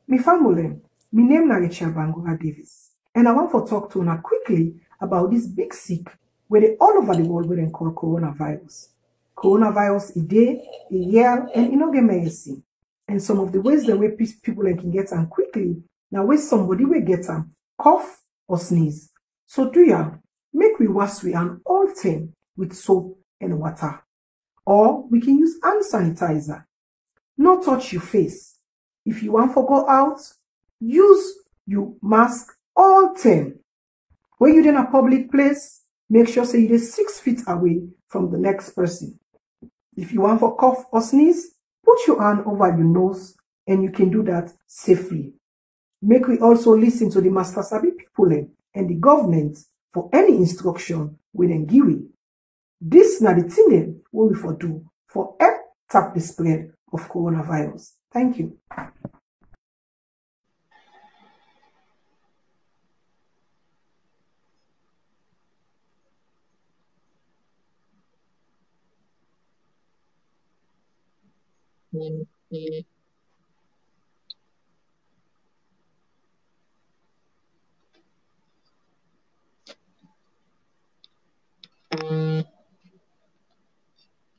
Me family, me name na Rita Arah Davis, and I want to talk to you quickly about this big sick where they all over the world where they call coronavirus. Coronavirus is there, real, and it no get medicine. And some of the ways the way people can get them quickly, now where somebody will get them, cough or sneeze. So do ya make we wash we and all thing with soap and water. Or we can use hand sanitizer. Not touch your face. If you want to go out, use your mask all time. When you're in a public place, make sure say you're 6 feet away from the next person. If you want to cough or sneeze, put your hand over your nose and you can do that safely. Make we also listen to the Massah Saffa-Bangura people and the government for any instruction we then give you. This na the thing what we for do for help tap the spread of coronavirus. Thank you.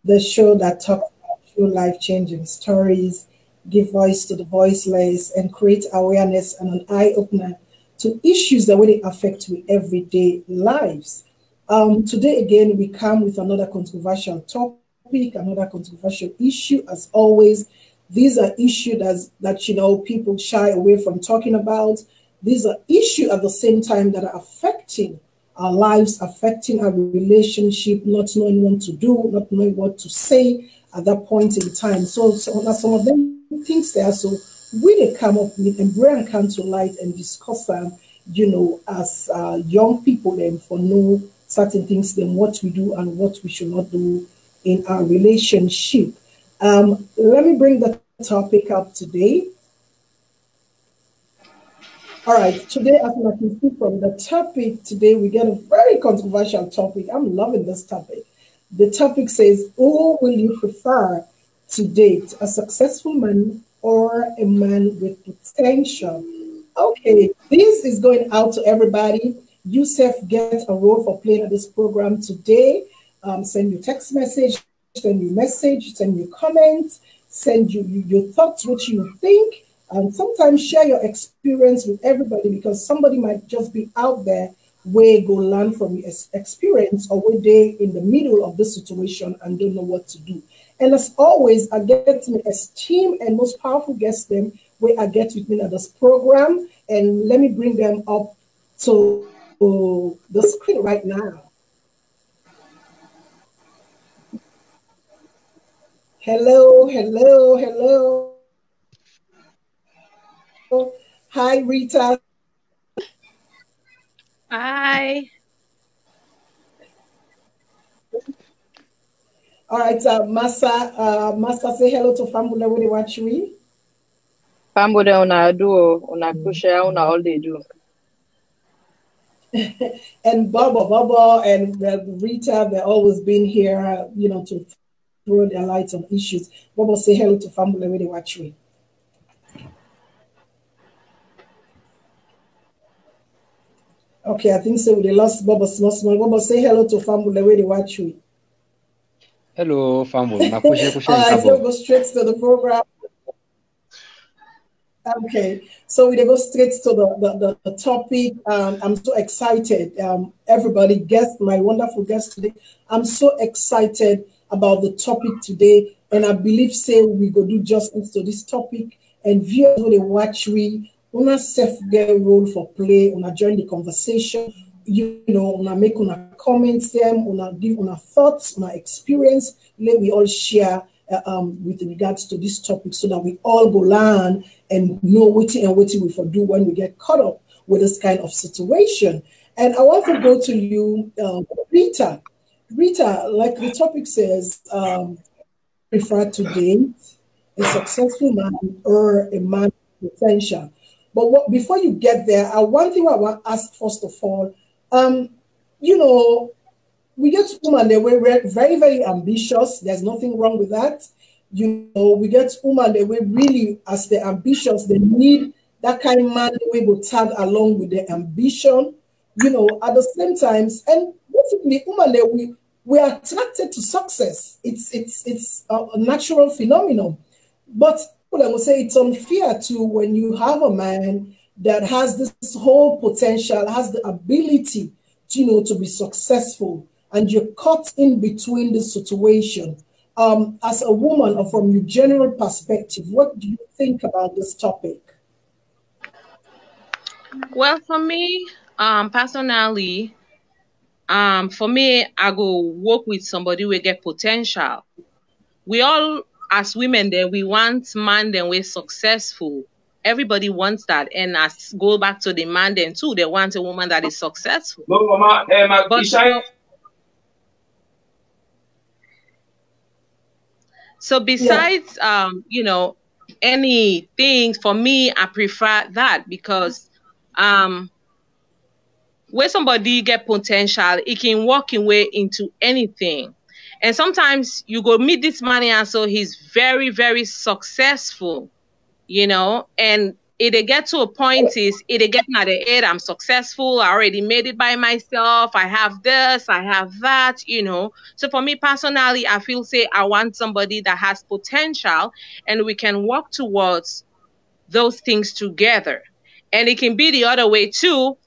The show that talks about true life-changing stories, give voice to the voiceless, and create awareness and an eye-opener to issues that really affect our everyday lives. Today, again, we come with another controversial topic, another controversial issue. As always, these are issues that you know people shy away from talking about. These are issues at the same time that are affecting our lives, affecting our relationship, not knowing what to do, not knowing what to say at that point in time. So some of them things there. So we they come up with and bring come to light and discuss them, you know, as young people then for know certain things, then what we do and what we should not do in our relationship. Let me bring the topic up today. All right, today, as you can see from the topic today, we get a very controversial topic. I'm loving this topic. The topic says, who will you prefer to date, a successful man or a man with potential? Okay, this is going out to everybody. Yusef get a role for playing at this program today. Send your text message, send your comments, send your thoughts, what you think. And sometimes share your experience with everybody because somebody might just be out there where go learn from your experience or where they in the middle of this situation and don't know what to do. And as always, I get to esteem and most powerful guests them where I get with me at this program. And let me bring them up to the screen right now. Hello, hello, hello. Hi, Rita. Hi. All right, Massah, say hello to Fambula when they watch me. Fambula una do, una kusha, una all they do. And Bobo and Rita, they've always been here, you know, to throw their lights on issues. Bobo, say hello to Fambula when they watch me. Okay, I think so. They lost Bobo small. Bobo, say hello to Fambula when they watch me. Hello, Fambula. All right, so we'll go straight to the program. Okay, so we go straight to the topic. I'm so excited. Everybody, my wonderful guest today. I'm so excited about the topic today, and I believe we go do justice to this topic. And viewers when they watch we, una self get role for play, una join the conversation. You know, una make una comments them, una give una thoughts, una experience. Let we all share. With regards to this topic so that we all go learn and know what we for do when we get caught up with this kind of situation. And I want to go to you, Rita. Rita, like the topic says, prefer to date a successful man or a man with potential. But before you get there, one thing I want to ask first of all, you know, we get women, they were very, very ambitious. There's nothing wrong with that. You know, we get women, they were really, as they're ambitious, they need that kind of man we will tag along with the ambition, you know, at the same times. And basically, women, we are attracted to success. It's a natural phenomenon. But I would say it's unfair to when you have a man that has this whole potential, has the ability to, you know, to be successful, and you're caught in between the situation. As a woman, or from your general perspective, what do you think about this topic? Well, for me, personally, for me, I go work with somebody who get potential. We all, as women, then we want man, then we're successful. Everybody wants that, and as go back to the man, then too, they want a woman that is successful. But so besides, you know, anything for me, I prefer that because where somebody get potential, it can walk in way into anything. And sometimes you go meet this man and so he's very, very successful, you know, and it get to a point is it get at the end, I'm successful, I already made it by myself, I have this, I have that, you know. So for me personally, I feel say I want somebody that has potential and we can work towards those things together. And it can be the other way too.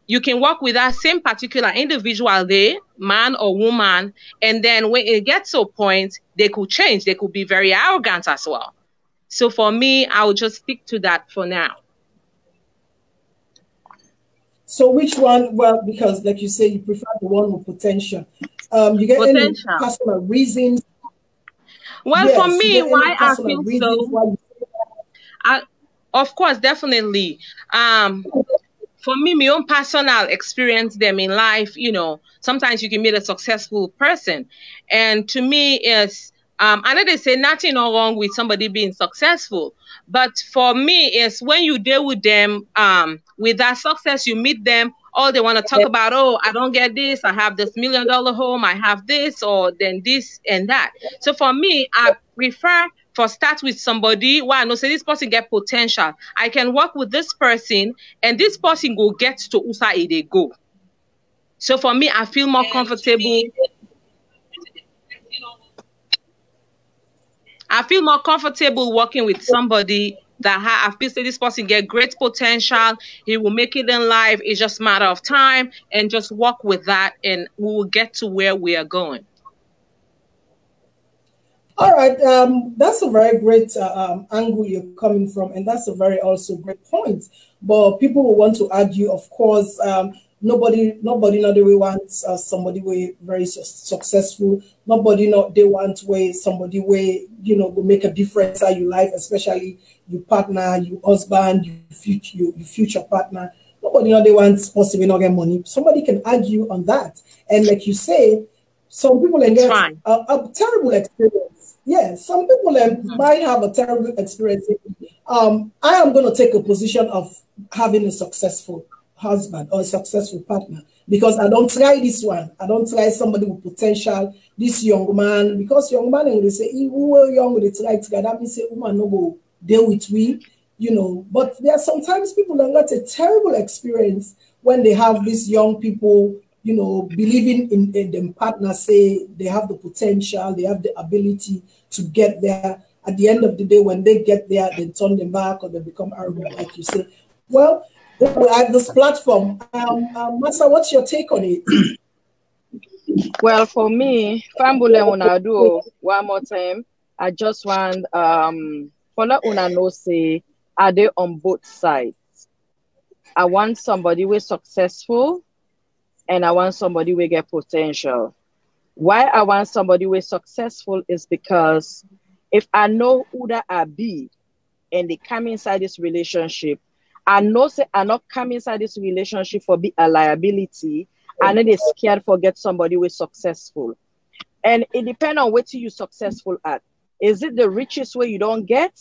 You can work with that same particular individual there, man or woman, and then when it gets to a point, they could change. They could be very arrogant as well. So for me, I would just stick to that for now. So which one? Well, because like you say, you prefer the one with potential. You get potential. Any personal reasons? Well, yes, for me, why I feel so... of course, definitely. For me, my own personal experience them in life, you know, sometimes you can meet a successful person. And to me is, I know they say nothing wrong with somebody being successful, but for me is when you deal with them, with that success, you meet them, all they want to talk about, oh, I don't get this, I have this $1 million home, I have this, or then this and that. So for me, I prefer for start with somebody where I know say this person get potential. I can work with this person and this person go get to USA they go. So for me, I feel more comfortable. I feel more comfortable working with somebody that I feel say this person get great potential. He will make it in life. It's just a matter of time and just work with that and we will get to where we are going. All right, that's a very great angle you're coming from, and that's a very also great point. But people will want to argue, of course, nobody wants somebody way very successful. Nobody they want way somebody way will make a difference in your life, especially your partner, your husband, your future partner. Nobody they wants possibly not get money. Somebody can argue on that, and like you say, some people get a terrible experience. Yeah, some people might have a terrible experience. I am going to take a position of having a successful husband or a successful partner because I don't try this one. I don't try somebody with potential, this young man, because young man will say, we were young, they try together. That means say, woman, no go deal with we, But there are sometimes people that got a terrible experience when they have these young people, believing in them partner, say they have the potential, they have the ability to get there. At the end of the day, when they get there, they turn them back or they become arrogant, like you say. Well, at this platform, Massah, what's your take on it? Well, for me, Fambule una do one more time. I just want for let una know say are they on both sides. I want somebody who is successful. And I want somebody who get potential. Why I want somebody who is successful is because if I know who that I be and they come inside this relationship, I know say I not come inside this relationship for be a liability. I know they scared for get somebody who is successful. And it depends on what you successful at. Is it the richest way you don't get?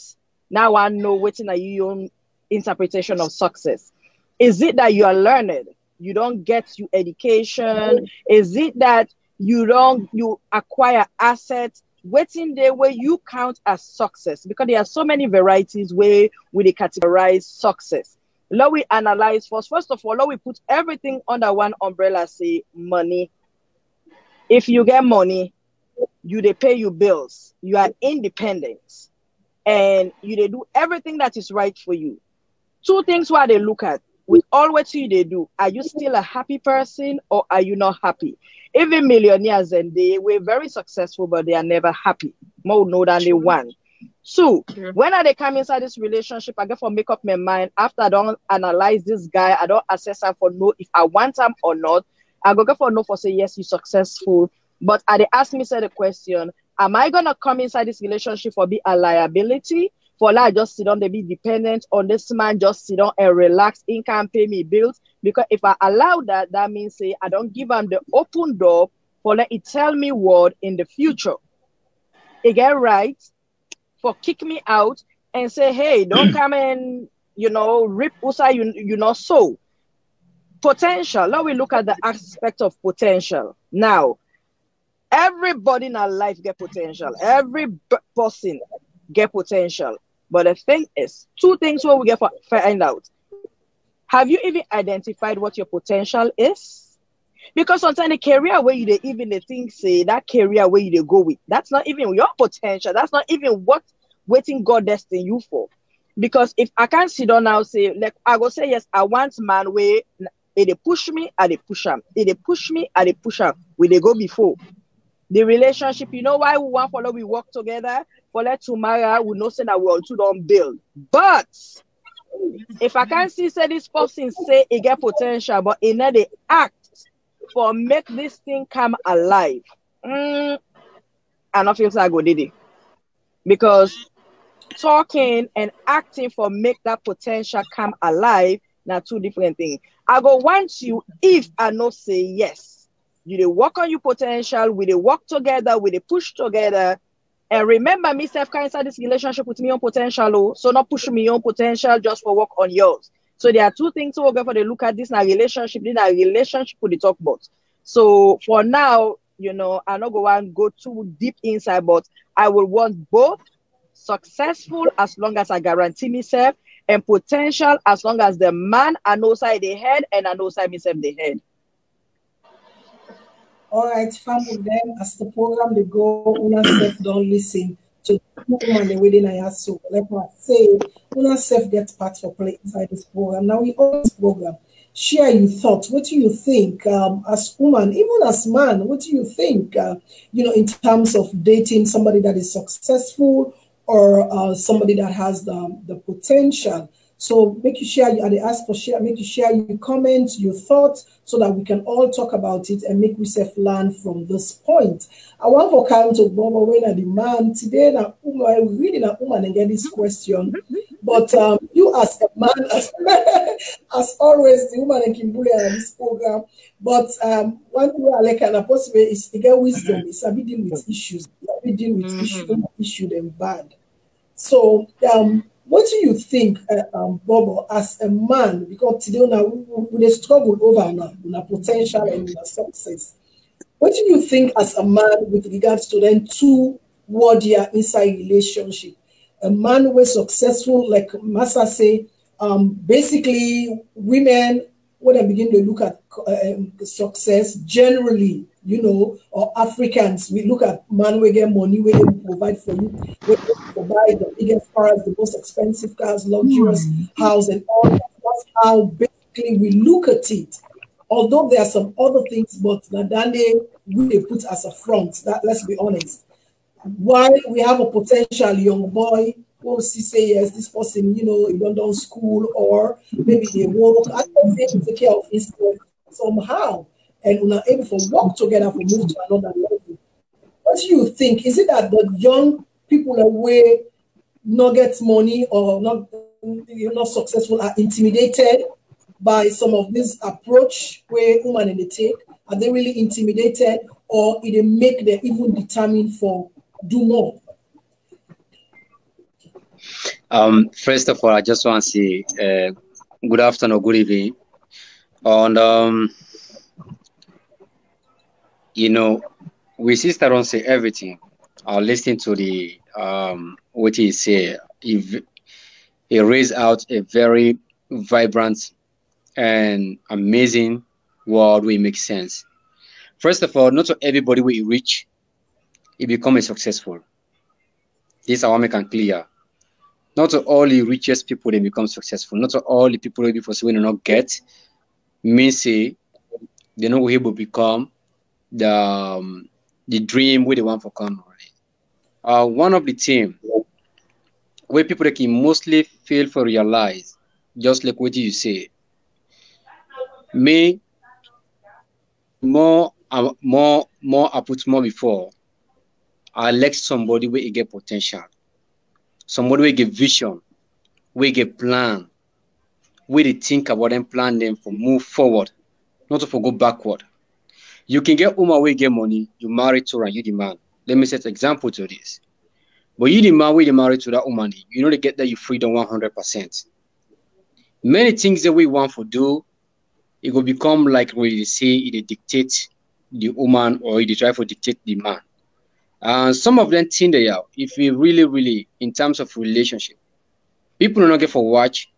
Now I know what in your own interpretation of success. Is it that you are learned? You don't get your education? Is it that you acquire assets waiting there where you count as success, because there are so many varieties where we categorize success. Let we analyze first. First of all, let we put everything under one umbrella, say money. If you get money, you they pay your bills, you are independent, and you they do everything that is right for you. Two things where they look at with all what you they do. Are you still a happy person or are you not happy? Even millionaires, and they were very successful, but they are never happy. More know than they want. So when they come inside this relationship, I get for make up my mind. After I don't analyze this guy, I don't assess him for know if I want him or not. I go get for no for say yes, you're successful. But they ask me say the question, am I gonna come inside this relationship for be a liability? For like just sit down, they be dependent on this man, just sit down and relax, income, pay me bills. Because if I allow that, that means say I don't give him the open door for let it tell me what in the future. It get right for kick me out and say, hey, don't come and rip usa you know so. Potential. Now we look at the aspect of potential. Now, everybody in our life get potential. Every person get potential. But the thing is, two things what we get for find out. Have you even identified what your potential is? Because sometimes the career where you even the thing say that career where you go with, that's not even your potential. That's not even what waiting God destined you for. Because if I can't sit down now say, like I go say yes, I want man where they push me, I they push them. They push me, I they push them. We they go before. The relationship, you know why we want follow we work together? For let tomorrow we know say that we all two don't build. But if I can't see say this person say it get potential, but in they act for make this thing come alive, I don't feel like I go did it. Because talking and acting for make that potential come alive now two different things. I go want you if I no say yes. You dey work on your potential, we dey work together, we dey push together. And remember, me self can inside this relationship with me on potential, so not push me on potential just for work on yours. So there are two things we're going to look at this in a relationship. This a relationship we talk about. So for now, I'm not going to go too deep inside, but I will want both successful as long as I guarantee myself, and potential as long as the man I know side the head and I know side myself the head. All right, family, then as the program they go, una self don't listen to the woman the wedding I ask so. Like I say, una self gets part for play inside this program. Now we own this program. Share your thoughts. What do you think as woman, even as man? What do you think? In terms of dating somebody that is successful or somebody that has the potential. So make you share, I ask for share, make you share your comments, your thoughts, so that we can all talk about it and make ourselves learn from this point. I want to come to Bobo when I demand today that we're reading a woman and get this question. But you as a man, as always, the woman and Kimberly on this program. But one thing I like and possible is to get wisdom. It's a bit dealing with issues. A bit dealing with issue them bad. So what do you think, Bobo, as a man? Because today now we struggle over now potential and success. What do you think as a man with regards to them two warrior inside relationship? A man who is successful, like Massah say, basically women when they begin to look at success generally, or Africans, we look at man we get money, we provide for you, we provide the biggest cars, the most expensive cars, luxurious house, and all that. That's how basically we look at it. Although there are some other things, but Nadane we put as a front. That let's be honest. While we have a potential young boy who say yes, this person, he don't do school, or maybe they work, I can say to take care of himself somehow, and we're not able to work together to move to another level. What do you think? Is it that the young people away not get money or not successful are intimidated by some of this approach where women in the take? Are they really intimidated, or it make them even determined for do more? First of all, I just want to say good afternoon, good evening. And we sister don't say everything. I listened to the what he said. He raised out a very vibrant and amazing word will make sense. First of all, not everybody will reach, it become a successful. This I want to make it clear. Not all the richest people they become successful. Not all the people before we do not get means say they're not able to become the dream where they want for come. One of the team where people that can mostly fail for realize, just like what you say, me more I put more before. I like somebody where you get potential, somebody where get vision, where get plan, where they think about them, plan them for move forward, not to go backward. You can get woman where you get money, you marry to her, you the man. Let me set an example to this. But you the man where you marry to that woman, you know they get that you freedom 100%. Many things that we want to do, it will become like when they say it dictate the woman or it try to dictate the man. And some of them think they are, if we really, in terms of relationship, people do not get for watch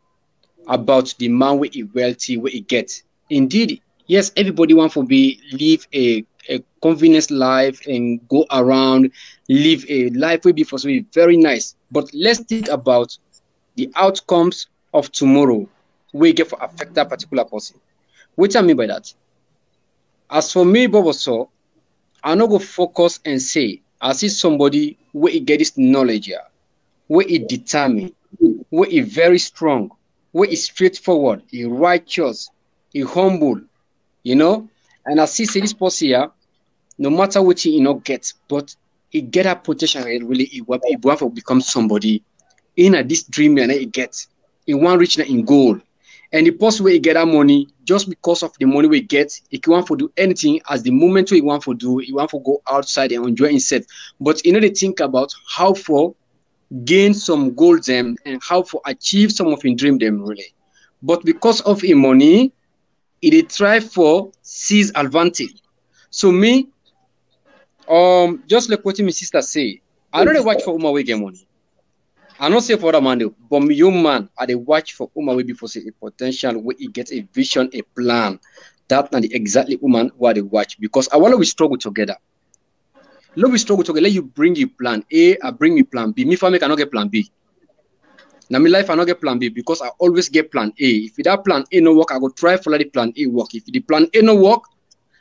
about the man where he wealthy, where he gets. Indeed, yes, everybody want to live a convenience life and go around, live a life will be for so very nice. But let's think about the outcomes of tomorrow where get for affect that particular person. What I mean by that? As for me, Bobo Sow, I not go focus and say, I see somebody where he get this knowledge here, where he determined, where he very strong, where he straightforward, he righteous, he humble, you know. And I see say this person here, no matter what he not get, but he get a potential really he want to become somebody in this dream and he get. He want reach in goal. And the person where he get that money, just because of the money we get, he can want to do anything as the moment he want to do, he want to go outside and enjoy himself. But you know, they think about how for gain some goals them and how for achieve some of his dream them really. But because of his money, he try for seize advantage. So me, just like what my sister say, I don't watch for Uma we get money. I don't say for other man, but me young man, I watch for Uma we before say a potential where he gets a vision, a plan. That's not exactly woman what they watch because I want to struggle together. Let we struggle together. Let you bring your plan A, I bring me plan B. Me family cannot get plan B. Now my life I not get plan B because I always get plan A. If that plan A no work, I go try for let the plan A work. If the plan A no work,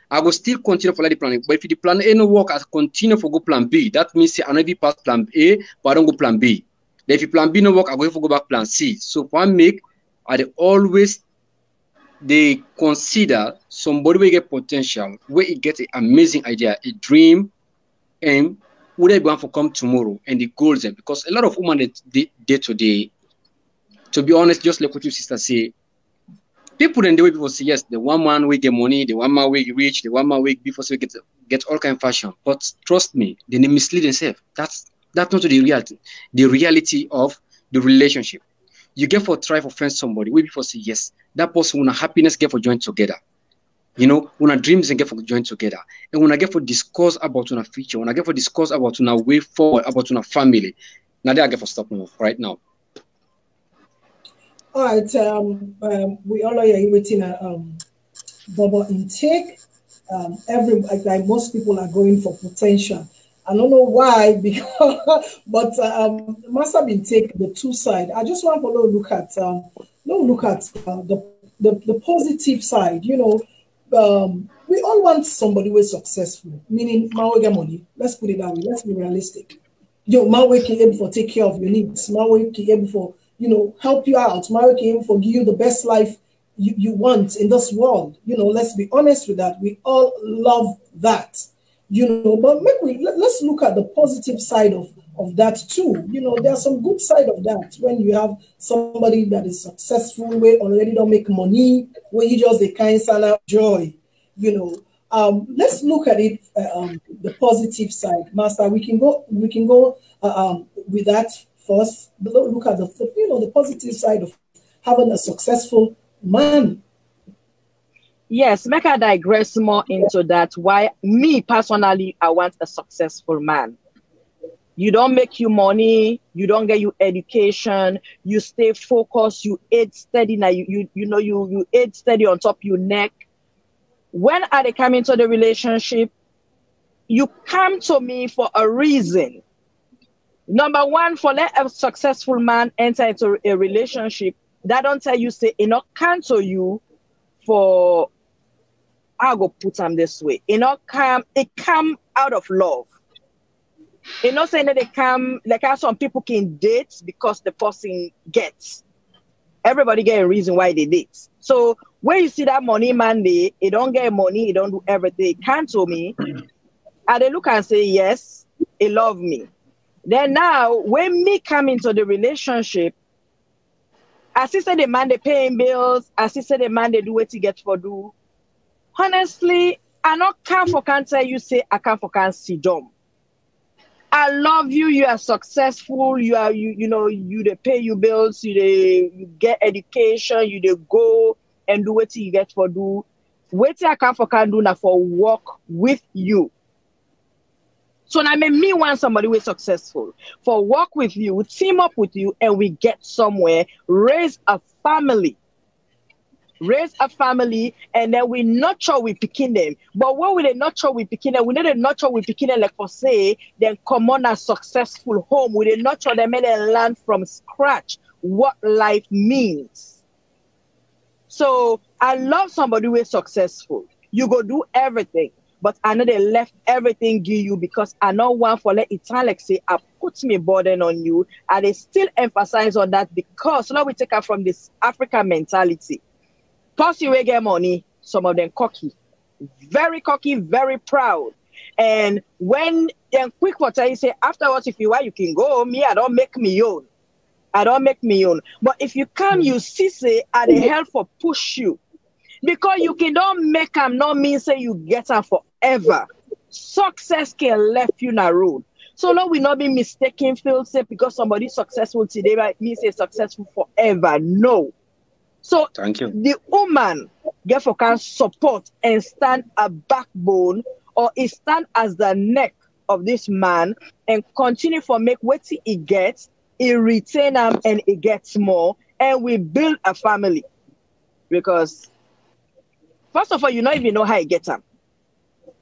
I will still continue for let the plan A. But if the plan A no work, I continue for go plan B. That means I never pass plan A, but I don't go plan B. Then if the plan B no work, I go for go back plan C. So for make, I always they consider somebody will get potential, where he get an amazing idea, a dream, and would they want to come tomorrow and the goals there because a lot of women day to day, to be honest, just like what your sister say, people in the way people say yes, the one man will get money, the one man will rich, the one man will before so we get all kind of fashion. But trust me, they mislead themselves. That's not the reality. The reality of the relationship. You get for try for friend somebody, we before say yes, that person when a happiness get for join together. You know, when our dreams and get for join together, and when I get for discuss about our future, when I get for discuss about our way forward, about our family, now they I get for stop right now. All right, we all are waiting Bobo intake. Like most people are going for potential. I don't know why, because but Massah intake the two side. I just want to look at the positive side. You know. We all want somebody who is successful, meaning Mawe money. Let's put it that way. Let's be realistic. Mawe can able for take care of your needs. Mawe can able for help you out. Mawe can able for give you the best life you want in this world. Let's be honest with that. We all love that. But let's look at the positive side of that too. There's some good side of that when you have somebody that is successful, where already don't make money, where you just a kind of joy. Let's look at it the positive side. Massah, we can go with that first. Look at the positive side of having a successful man. Yes, make I digress more into that. Why me personally, I want a successful man. You don't make you money, you don't get you education, you stay focused, you ate steady, now you ate steady on top your neck. When I come into the relationship, you come to me for a reason. Number one, for let a successful man enter into a relationship, that don't tell you say it not come to you for, I go put them this way. It come out of love. It not saying that they come like how some people can date because the person gets. Everybody get a reason why they date. So when you see that money man, they don't get money, he don't do everything. It come to me, and they look and say, yes, he love me. Then now, when me come into the relationship, as he said the man they paying bills, as he said the man they do what he get for do. Honestly, I not come for can tell you say I come for can see dumb. I love you, you are successful, you they pay you bills, you get education, you they go and do what you get for do. What I come for can do now for work with you. So now me want somebody who is successful, for work with you, team up with you, and we get somewhere, raise a family. Raise a family, and then we nurture we picking them. But when we they nurture we picking them, we need to nurture we picking them like for say, then come on a successful home. We they nurture them and then learn from scratch what life means. So I love somebody who is successful. You go do everything, but I know they left everything give you because I know one for let italic say I put me burden on you, and they still emphasize on that because now we take her from this African mentality. Person will get money, some of them cocky, very proud. And when then quick for you say afterwards, if you want, you can go. Me, I don't make me own. But if you come, you see say I the help for push you. Because you can don't make them not mean say you get her forever. Success can left you in a road. So now we not be mistaken, feel say because somebody successful today might mean say successful forever. No. So thank you. The woman therefore can support and stand a backbone or stand as the neck of this man and continue for make what he gets, he retain him and he gets more, and we build a family. Because first of all, you don't even know how you get them.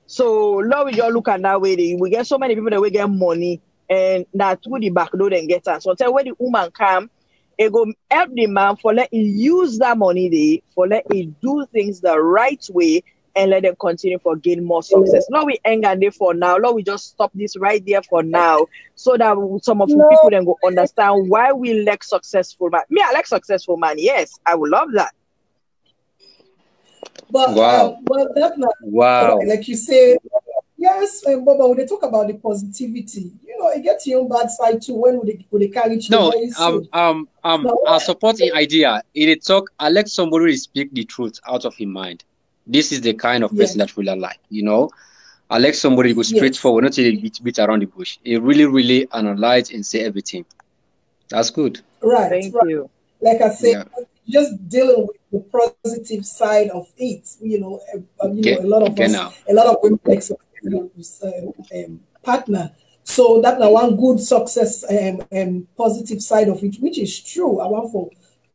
So now we just look at that way, we get so many people that we get money and that through the back door and get them. So tell when the woman come, it go help the man for let him use that money there, for let him do things the right way and let them continue for gain more success. Now we hang on there for now. Now we just stop this right there for now so that some of the people then go understand why we like successful man. Me, I like successful man. Yes, I would love that. But wow. Well, that's not wow. Like you say, yes, Bobo, when they talk about the positivity, you know, it gets your own bad side too when they carry you. No, I support the idea. It talk, I let somebody speak the truth out of his mind. This is the kind of person that we like, you know. I like somebody who go straight forward, not a beat around the bush. It really analyze and say everything. That's good. Right. Thank you. Like I said, just dealing with the positive side of it. You know, a lot of women like partner. So that's one good success and positive side of it, which is true. I want for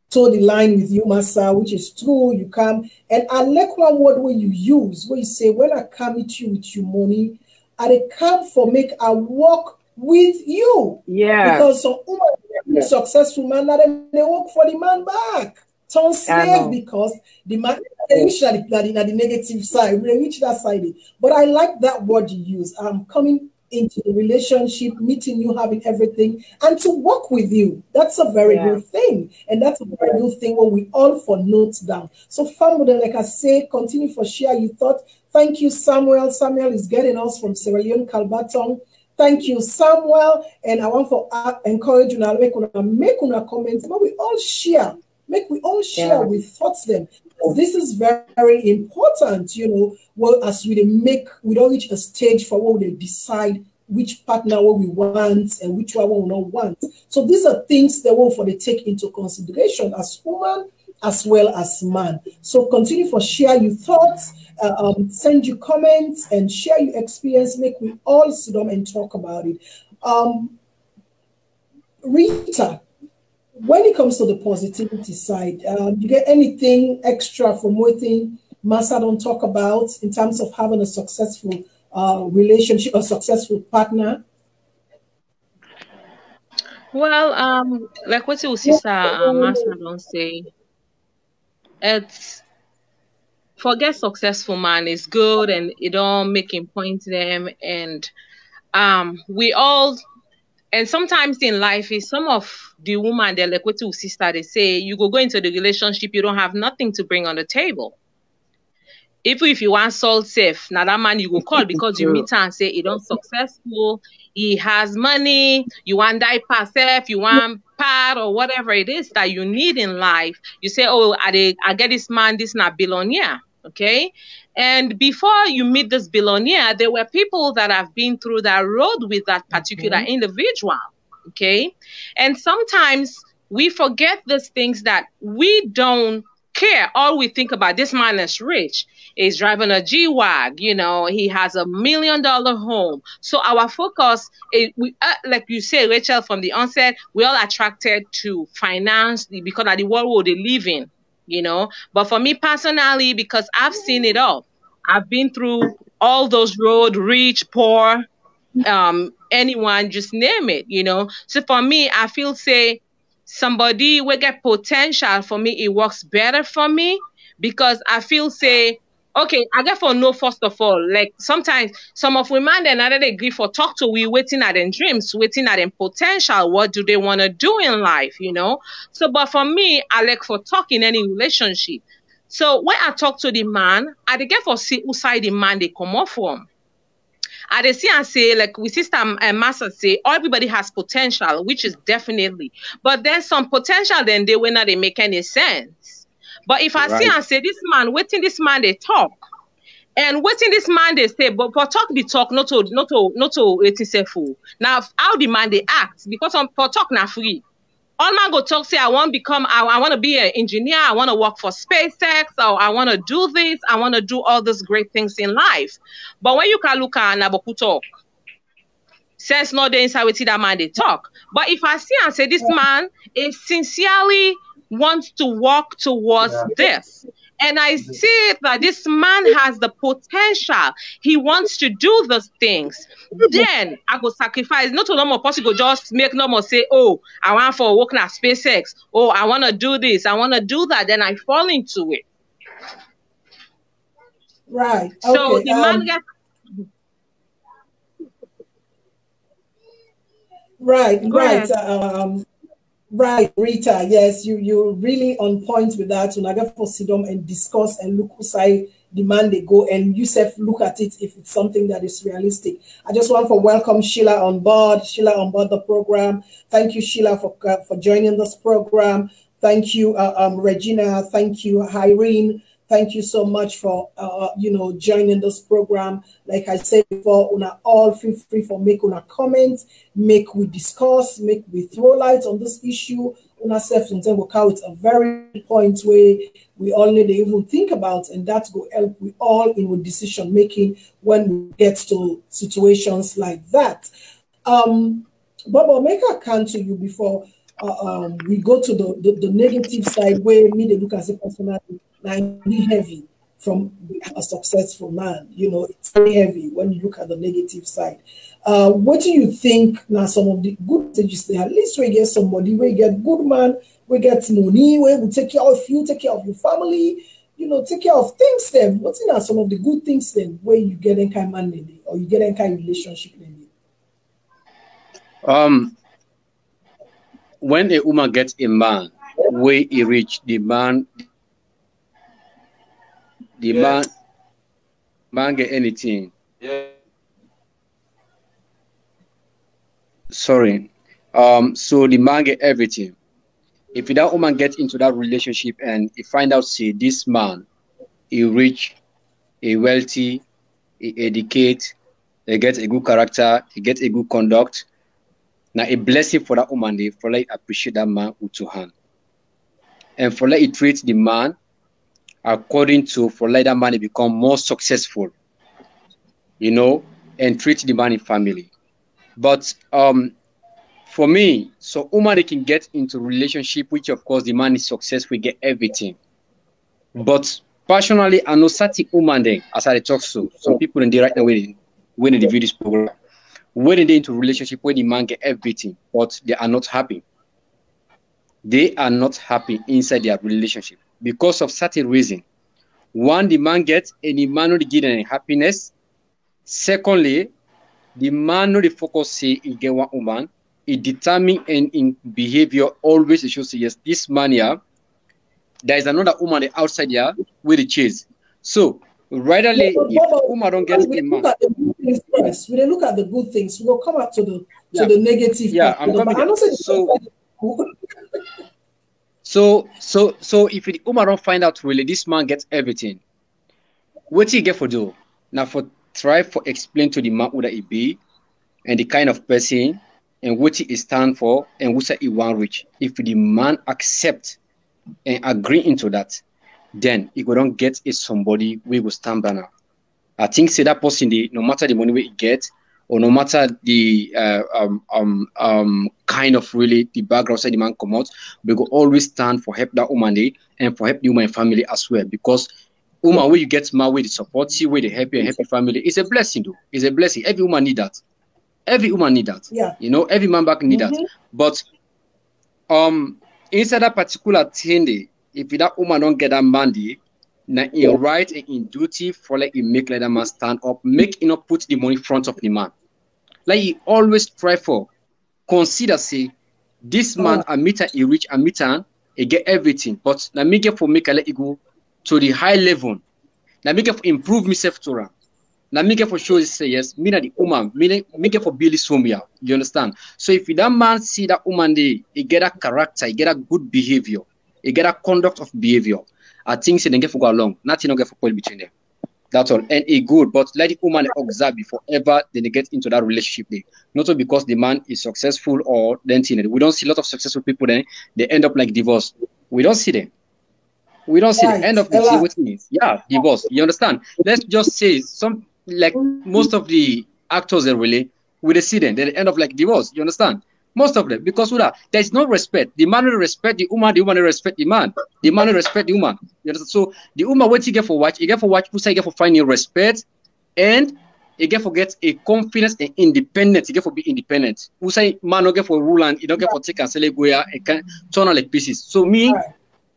toe the line with you, Massah, which is true. You come, and I like one word where you use, where you say, when I come with you with your money, I come for make I work with you. Yeah. Because some women, successful man, they work for the man back. Turn slave because the man they reach the negative side. We reach that side. But I like that word you use. I'm coming into the relationship, meeting you, having everything, and to work with you. That's a very good thing. And that's a very good thing when we all for notes down. So family, like I say, continue for share your thought. Thank you, Samuel. Samuel is getting us from Sierra Leone, Calbaton. Thank you, Samuel. And I want to encourage you now, make una comments, but we all share. Make we all share with thoughts then. This is very important, you know, well, as we don't reach a stage for what we decide which partner what we want and which one we don't want. So these are things that we for they take into consideration as woman as well as man. So continue for share your thoughts, send your comments and share your experience. Make we all sit down and talk about it. Rita, when it comes to the positivity side, you get anything extra from what Massah don't talk about in terms of having a successful relationship, a successful partner? Well, like what your sister Massah don't say, it's forget successful man is good and it all making point them, and we all, and sometimes in life is some of the woman they're like what your sister they say you go into the relationship, you don't have nothing to bring on the table. Even if you want salt safe, now that man you go call because you meet her and say he don't successful, he has money, you want diaper safe, you want pad or whatever it is that you need in life. You say, oh, I get this man, this not billionaire. Okay. And before you meet this billionaire, there were people that have been through that road with that particular individual. Okay. And sometimes we forget these things that we don't care. All we think about, this man is rich. He's driving a G-Wag, you know, he has $1 million home. So our focus is, like you say, Rachel, from the onset, we're all attracted to finance because of the world they live in, you know. But for me personally, because I've seen it all, I've been through all those roads, rich, poor, anyone, just name it, you know. So for me, I feel say somebody will get potential. For me, it works better for me because I feel say, okay, I get for no, first of all, like sometimes some of women then either they agree for talk to we waiting at them dreams, waiting at them potential. What do they want to do in life, you know? So, but for me, I like for talk in any relationship. So when I talk to the man, I get for see who side the man they come off from. I dey see and say, like we sister Massah say, everybody has potential, which is definitely, but there's some potential then they will not they make any sense. But if I see and say this man, waiting this man they talk, and waiting this man they say, but for talk the talk, not to waiting say fool. Now how the man they act, because for talk na free. All man go talk say I want to be an engineer, I want to work for SpaceX, or I want to do this, I want to do all these great things in life. But when you can look at Naboku talk, sense not the inside with that man they talk. But if I see and say this man is sincerely wants to work towards this, and I see that this man has the potential, he wants to do those things, then I go sacrifice. Not to no more possible just make no more say, oh, I want for working at SpaceX, oh, I want to do this, I want to do that, then I fall into it. Right. So okay. the man gets Right, Rita. Yes, you're really on point with that. So I get for sit down and discuss and look who side the man they go, and you self look at it if it's something that is realistic. I just want to welcome Sheila on board. Sheila on board the program. Thank you, Sheila, for joining this program. Thank you, Regina. Thank you, Irene. Thank you so much for joining this program. Like I said before, una all feel free for make una comments, make we discuss, make we throw light on this issue. Una self in work out a very point where we all need to even think about, and that will help we all in with decision making when we get to situations like that. Bobo, make a can to you before we go to the negative side where me they look as a personal. Really heavy from a successful man. You know, it's very heavy when you look at the negative side. What do you think now some of the good things there? At least we get somebody, we get good man, we get money, we will take care of you, take care of your family, you know, take care of things then. What's in some of the good things then where you get any kind of man or you get any kind of relationship in it? When a woman gets a man, where he reach the man get anything. Yeah. Sorry. So the man get everything. If that woman gets into that relationship and you find out, say, this man, he rich, he wealthy, he educate, he gets a good character, he gets a good conduct. Now a blessing for that woman, for like appreciate that man with two hands. And for like it treat the man according to, for let that man become more successful, you know, and treat the man in family. But for me, so woman they can get into relationship, which of course the man is successful, get everything. But personally, I know certain woman then, as I talk so, some people in the right now when they view this program, when they into relationship where the man get everything, but they are not happy. They are not happy inside their relationship because of certain reason. One, the man gets and the man not get any happiness. Secondly, the man not the focus say he get one woman. He determine and in behavior always shows say yes, this man here, there is another woman outside here with the chase. So readily, if woman don't get a man, we don't look at the good things. We'll come up to the negative. Yeah, I'm coming. So if the woman don't find out really this man gets everything, what he get for do now for try for explain to the man who that he be and the kind of person and what he stand for and what he want reach. If the man accept and agree into that, then he go don't get is somebody we will stand by now. I think say that person no matter the money we get or no matter the kind of really the background side the man come out, we go always stand for help that woman day and for help the woman family as well. Because woman where you get married with the support you, where they help you and happy family, it's a blessing though. It's a blessing. Every woman need that. Every woman need that. Yeah. You know, every man back need that. But inside that particular thing, if that woman don't get that man, now in right and in duty for like you make like that man stand up, make you not put the money in front of the man. Like you always try for consider say this man a meter he reach a meter he get everything, but now make it for make I let you go to the high level. Now make it for improve myself to run. Now make it for show say yes, me na the woman, make it for build this home here. You understand? So if that man see that woman he get a character, he get a good behavior, he get a conduct of behavior, I think they get for go along. Nothing don't get for point between them. That's all. And it good, but let the woman observe before ever they get into that relationship there. Not only because the man is successful or then we don't see a lot of successful people then they end up like divorce. We don't see them. We don't see the end of the day with me. Yeah, divorce. You understand? Let's just say some like most of the actors are really we see them, they end up like divorce. You understand? Most of them, because there's no respect. The man will respect the woman will respect the man. The man will respect the woman. You understand? So the woman what you get for watch, you get for watch, you get for finding respect, and you get for get a confidence and independence. You get for be independent. Who say man don't get for rule and you don't get for take and sell it go and can turn on like pieces. So me,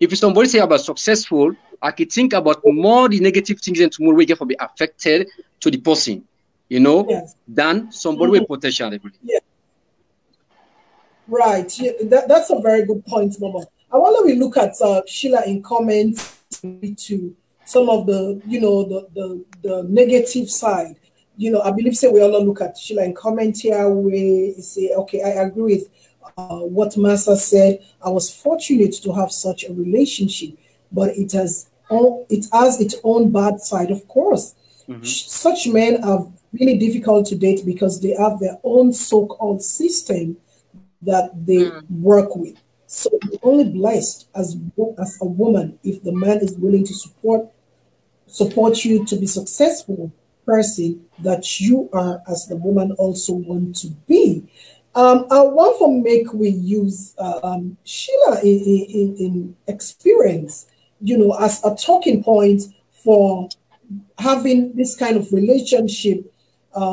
if somebody say about successful, I could think about more the negative things and tomorrow we get for be affected to the person, you know, than somebody with potential. Yeah. Right. Yeah, that's a very good point, Mama. I wonder we look at Sheila in comments to some of the, you know, the negative side. You know, I believe say we all look at Sheila in comment here where say, okay, I agree with what Massah said. I was fortunate to have such a relationship, but it has its own bad side, of course. Such men are really difficult to date because they have their own so-called system that they work with. So you're only blessed as a woman if the man is willing to support you to be successful person that you are as the woman also want to be. I want to make we use Sheila in experience, you know, as a talking point for having this kind of relationship,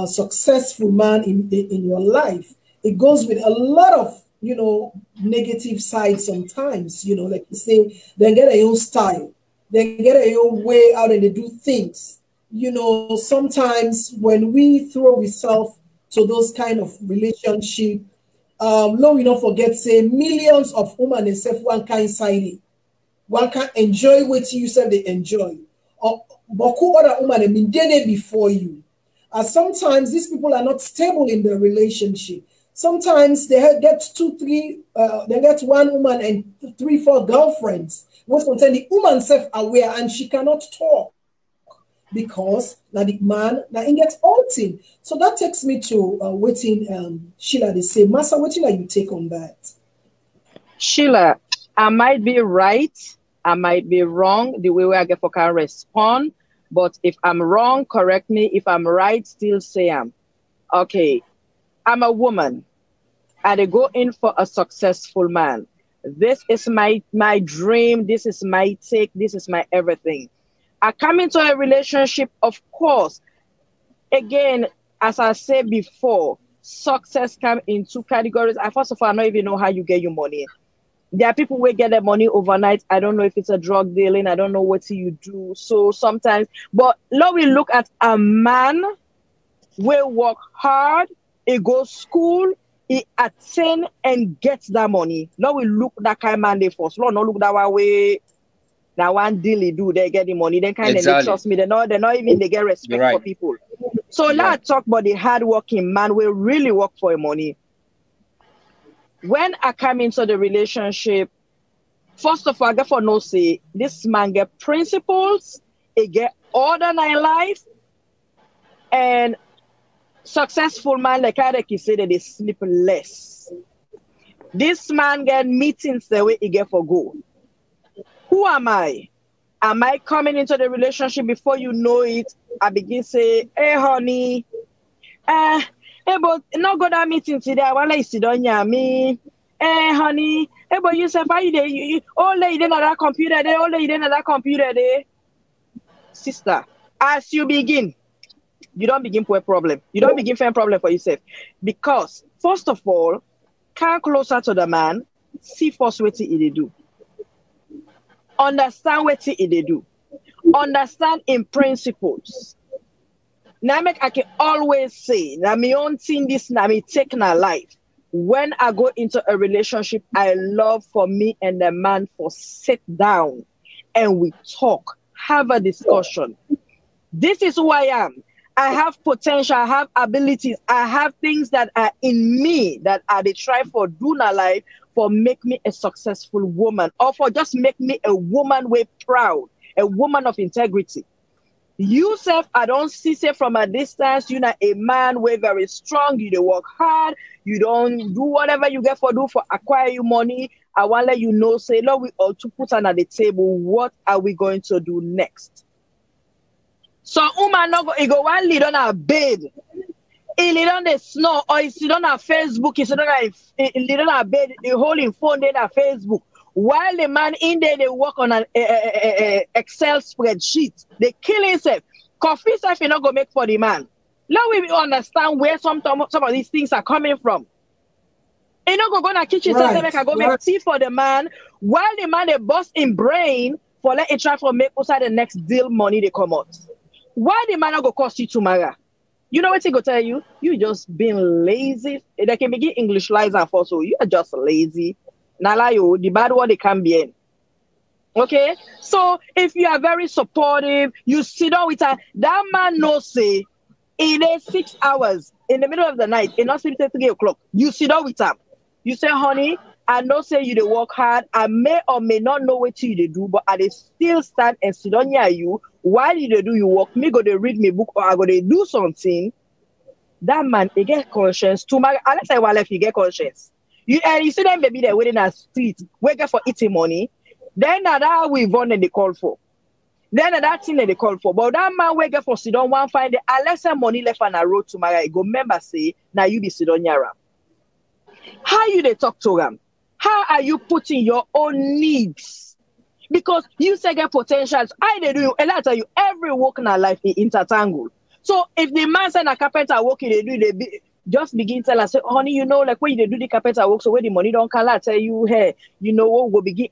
successful man in your life. It goes with a lot of, you know, negative sides sometimes, you know, like you say, they get a own style, they get a own way out and they do things. You know, sometimes when we throw ourselves to those kind of relationship, no, we don't forget, say, millions of women and self one kind side. One can enjoy what you said they enjoy. Or boku other women have been there before you. And sometimes these people are not stable in their relationship. Sometimes they get they get one woman and 3, 4 girlfriends. Most of the time, the woman self-aware and she cannot talk because now the man now he gets ulting. So that takes me to waiting Sheila they say, Massah, what are you take on that? Sheila, I might be right, I might be wrong, the way I get for can respond, but if I'm wrong, correct me. If I'm right, still say I'm okay. I'm a woman. I go in for a successful man. This is my dream. This is my take. This is my everything. I come into a relationship, of course. Again, as I said before, success comes in two categories. First of all, I don't even know how you get your money. There are people who get their money overnight. I don't know if it's a drug dealing. I don't know what you do. So sometimes, but now we look at a man will work hard, he goes school, he attend and gets that money. Now we look that kind of man they first. No, look that way. That one deal he do, they get the money. They kind of they trust me. They're not even they get respect for people. So let's talk about the hardworking man will really work for money. When I come into the relationship, first of all, I get for no say this man get principles, he get order in life, and successful man like I say that they sleep less. This man get meetings the way he get for go. Who am I? Am I coming into the relationship before you know it? I begin say, hey honey, hey but not go that meeting today. I want to sit on ya me. Hey honey, hey but you say why you all lady in that computer there, all lady in that computer there. Sister, as you begin, you don't begin for a problem. You don't begin for a problem for yourself. Because first of all, come closer to the man, see first what he do. Understand what they do. Understand in principles. Now I can always say, now my own thing this now me take my life. When I go into a relationship, I love for me and the man for sit down and we talk, have a discussion. This is who I am. I have potential, I have abilities, I have things that are in me that I try for do in life for make me a successful woman or for just make me a woman way proud, a woman of integrity. You self, I don't see say from a distance, you're not a man way very strong, you don't work hard, you don't do whatever you get for do for acquire your money. I want to let you know, say, Lord, we ought to put on at the table, what are we going to do next? So woman no go, he go one lead on a bed. He lead on the snow, or he sit on a Facebook, he sit on a lead on a bed, he hold his phone there on Facebook. While the man in there, they work on an Excel spreadsheet. They kill himself. Coffee self he not go make for the man. Now we understand where some of these things are coming from. He not go to kitchen right. Make I go make tea for the man. While the man they bust in brain for let it try for make outside the next deal money they come out. Why the man not go cost you tomorrow? You know what he go tell you? You just being lazy. They can begin English lies and for so you are just lazy. Nalayo, the bad one they can be in. Okay? So if you are very supportive, you sit down with her, that man no say in 6 hours in the middle of the night, in not sleep till 3 o'clock. You sit down with her. You say, honey, I know say you they work hard. I may or may not know what you they do, but I they still stand and sit on near you. While you they do you work, me go they read me book or I go they do something. That man, he get conscience. Tomorrow, unless I want if you get conscience. You see them baby they're waiting at street, wake up for eating money. Then that we run and they call for. Then that thing that they call for. But that man wake up for sit down one find the unless some money left on a road tomorrow, go remember say now you be sit on your ram. How you they talk to them? How are you putting your own needs? Because you say get potentials. I they do and I tell you every work in our life is intertangle. So if the man said a carpenter work they do they just begin tell us, say, honey, you know, like when you do the carpenter work, so when the money don't come, I tell you, hey, you know what, we'll begin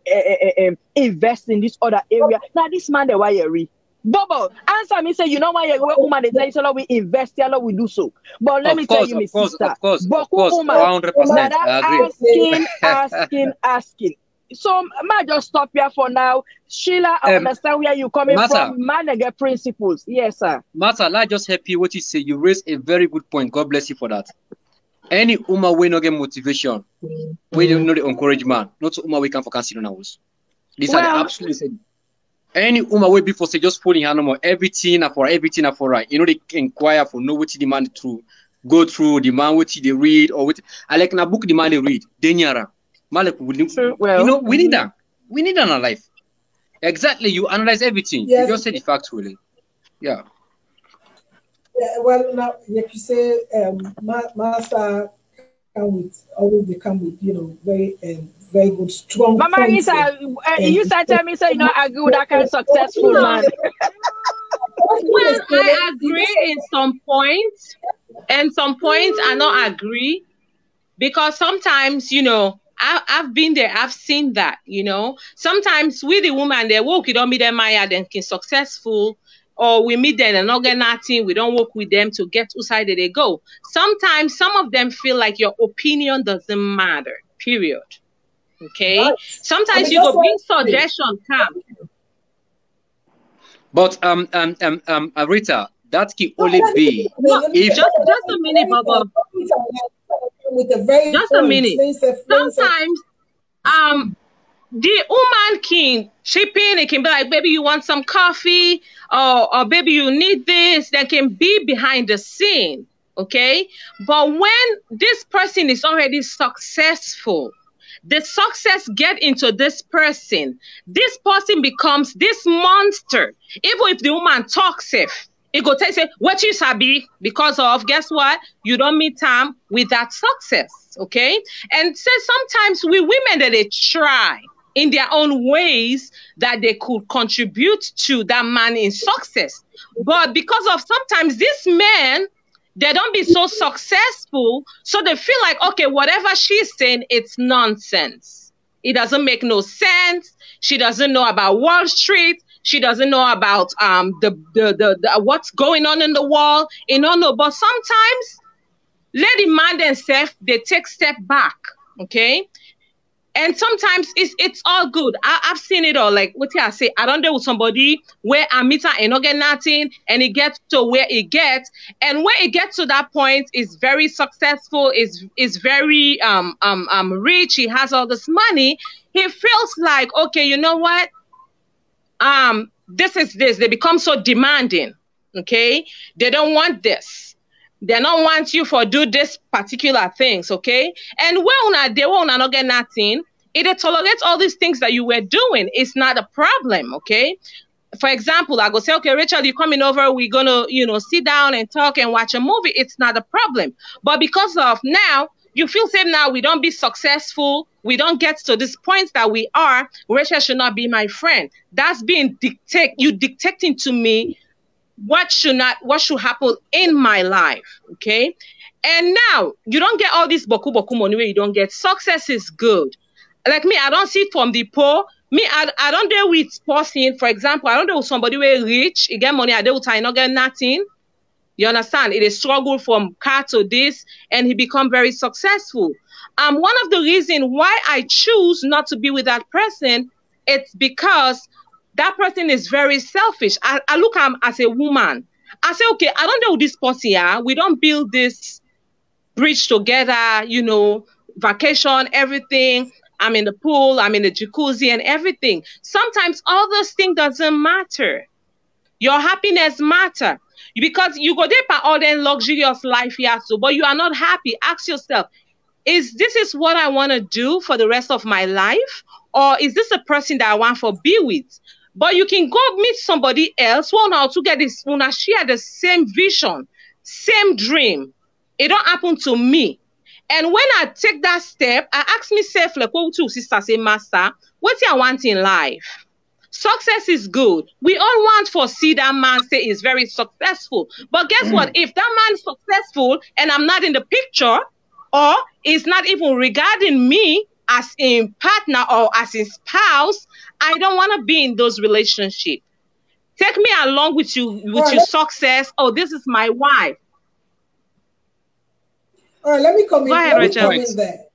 invest in this other area. Now this man, the why you read. Bobo, answer me, say, you know why you go, woman, they tell you, so we invest, yeah, we do so. But let me tell you, my sister, of course, 100%. Asking. So, I just stop here for now. Sheila, I understand where you're coming from. Man, I get principles. Yes, sir. Massah, let just help you what you say. You raise a very good point. God bless you for that. Any woman will not get motivation. We don't know the encouragement. Not so woman we can focus on house. These are the absolute same. Any woman will be for say just putting her no more everything for right. You know they inquire for know what the man through, go through the man what they read or what. I like na book the man they read. Denyara. Malek, you know, we need that. We need that in our life. Exactly. You analyze everything. Yes. You just say the facts, really. Yeah. well, now, like you say, Massah always they come with, you know, very good, strong Mama points. Rita, you start telling me, so you know, agree with that kind of successful man. Well, I agree in some points, and some points I not agree, because sometimes, you know, I've been there, I've seen that, you know. Sometimes with the woman, they work, you don't meet them, Maya, then can successful, or we meet them and not get nothing, we don't work with them to get whose side they go. Sometimes some of them feel like your opinion doesn't matter, period. Okay? Right. Sometimes you go bring suggestion, come. But Rita, that can only be if just a minute, Bobo. Just a minute. Sometimes the woman can chip in, it can be like, baby, you want some coffee, or baby, you need this. They can be behind the scene, okay? But when this person is already successful, the success get into this person becomes this monster. Even if the woman talks safe, it go tell say, what you sabi, because of, guess what? You don't meet time with that success, okay? And so sometimes we women that they try in their own ways that they could contribute to that man in success. But because of sometimes this man, they don't be so successful, so they feel like, okay, whatever she's saying, it's nonsense. It doesn't make no sense. She doesn't know about Wall Street. She doesn't know about the what's going on in the world. You know, but sometimes, lady man themselves, they take step back, okay? And sometimes it's all good. I've seen it all. Like what I say, I don't deal with somebody where I meet her and not get nothing, and it gets to where it gets, and when it gets to that point, is very successful, is very rich. He has all this money. He feels like, okay, you know what? This is this. They become so demanding. Okay, they don't want this. They don't want you for do this particular things, okay? And when they won't not get nothing, it tolerates all these things that you were doing. It's not a problem, okay? For example, I go say, okay, Rachel, you coming over, we're gonna, you know, sit down and talk and watch a movie. It's not a problem. But because of now, you feel safe now, we don't be successful, we don't get to this point that we are, Rachel should not be my friend. That's being dictating to me what should happen in my life, okay? And now you don't get all this boku money where you don't get. Success is good. Like me, I don't see it from the poor. Me, I don't deal with person. For example, I don't deal with somebody where rich, you get money, I deal with I not get nothing. You understand? It is struggle from car to this, and he become very successful. One of the reasons why I choose not to be with that person, it's because that person is very selfish. I look at him as a woman. I say, okay, I don't know this person here. We don't build this bridge together, you know, vacation, everything. I'm in the pool, I'm in the jacuzzi and everything. Sometimes all those things doesn't matter. Your happiness matter. Because you go there for all the luxurious life here, so, but you are not happy. Ask yourself, is this what I want to do for the rest of my life? Or is this a person that I want to be with? But you can go meet somebody else who now to get this, when I share the same vision, same dream. It don't happen to me. And when I take that step, I ask myself, like, what two sisters say, Master, what do I want in life? Success is good. We all want to see that man say is very successful. But guess what? If that man is successful and I'm not in the picture, or it's not even regarding me as a partner or as a spouse, I don't want to be in those relationships. Take me along with you with your success. Oh, this is my wife. All right, let me come in. Let me come in there.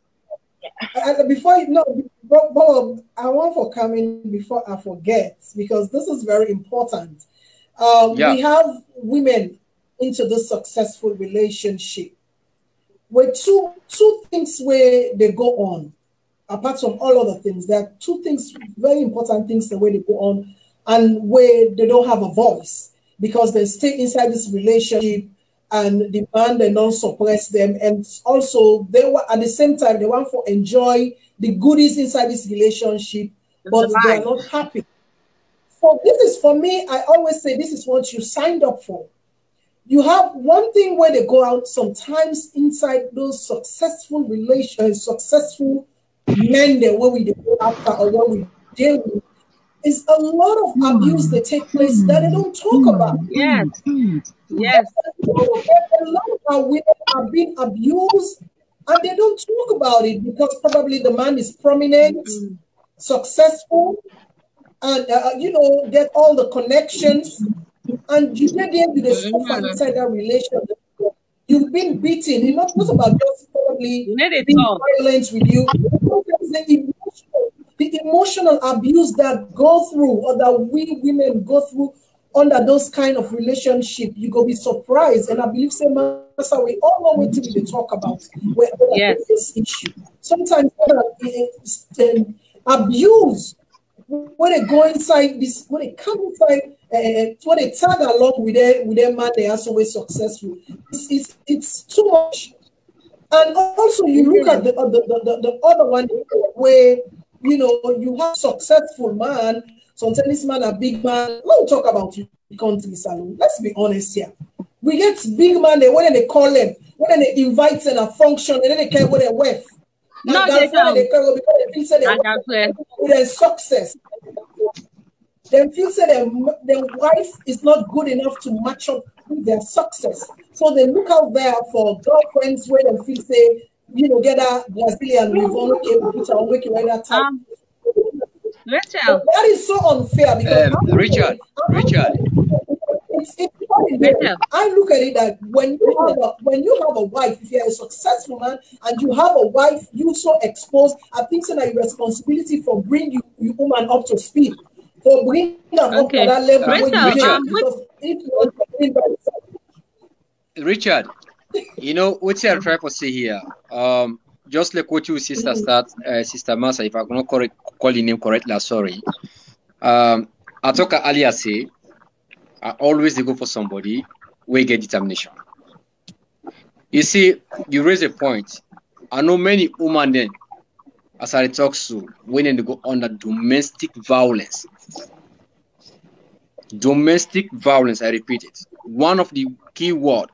Bob, I want to come in before I forget, because this is very important. We have women into this successful relationship with two things where they go on. Apart from all other things, there are two things, very important things, the way they go on and where they don't have a voice, because they stay inside this relationship and demand and don't suppress them. And also, they were at the same time, they want to enjoy the goodies inside this relationship, but they are not happy. So this is, for me, I always say, this is what you signed up for. You have one thing where they go out sometimes inside those successful relations, successful men that when we go after or when we deal with, is a lot of abuse that take place that they don't talk about. Yes. Yes. A lot of our women are being abused and they don't talk about it because probably the man is prominent, successful, and you know, get all the connections, and you get there with a suffer inside that relationship. You've been beaten. It's not about just probably being violent with you. The emotional abuse that go through or that we women go through under those kind of relationship, you go be surprised. And I believe, say, Massah, we all know what we talk about this issue. Sometimes abuse when they go inside this, when they come inside, when they tag along with their man, they are always successful. It's too much. And also, you look at the other one where, you know, you have successful man. Sometimes this man a big man. We'll talk about you country salon. Let's be honest here. We get big man. When they call them, when they invite them a function, and then they care what they wife. No, they don't. They care because they feel say they with their success. They feel say their wife is not good enough to match up with their success. So they look out there for girlfriends where they feel say, you know, get a Brazilian Rivon, put her on wake you that time. That is so unfair because Richard. It's I look at it that when you have a wife, if you're a successful man and you have a wife, you so exposed, I think it's a responsibility for bringing you woman up to speed, for bringing them up to that level. Richard, you know what I'm trying to say here. Just like what you sister Sister Massah, if I'm not call your name correctly, sorry. I talk earlier say I always go for somebody where get determination. You see, you raise a point. I know many women then, as I talk to, when they go under domestic violence. Domestic violence, I repeat it. One of the key words.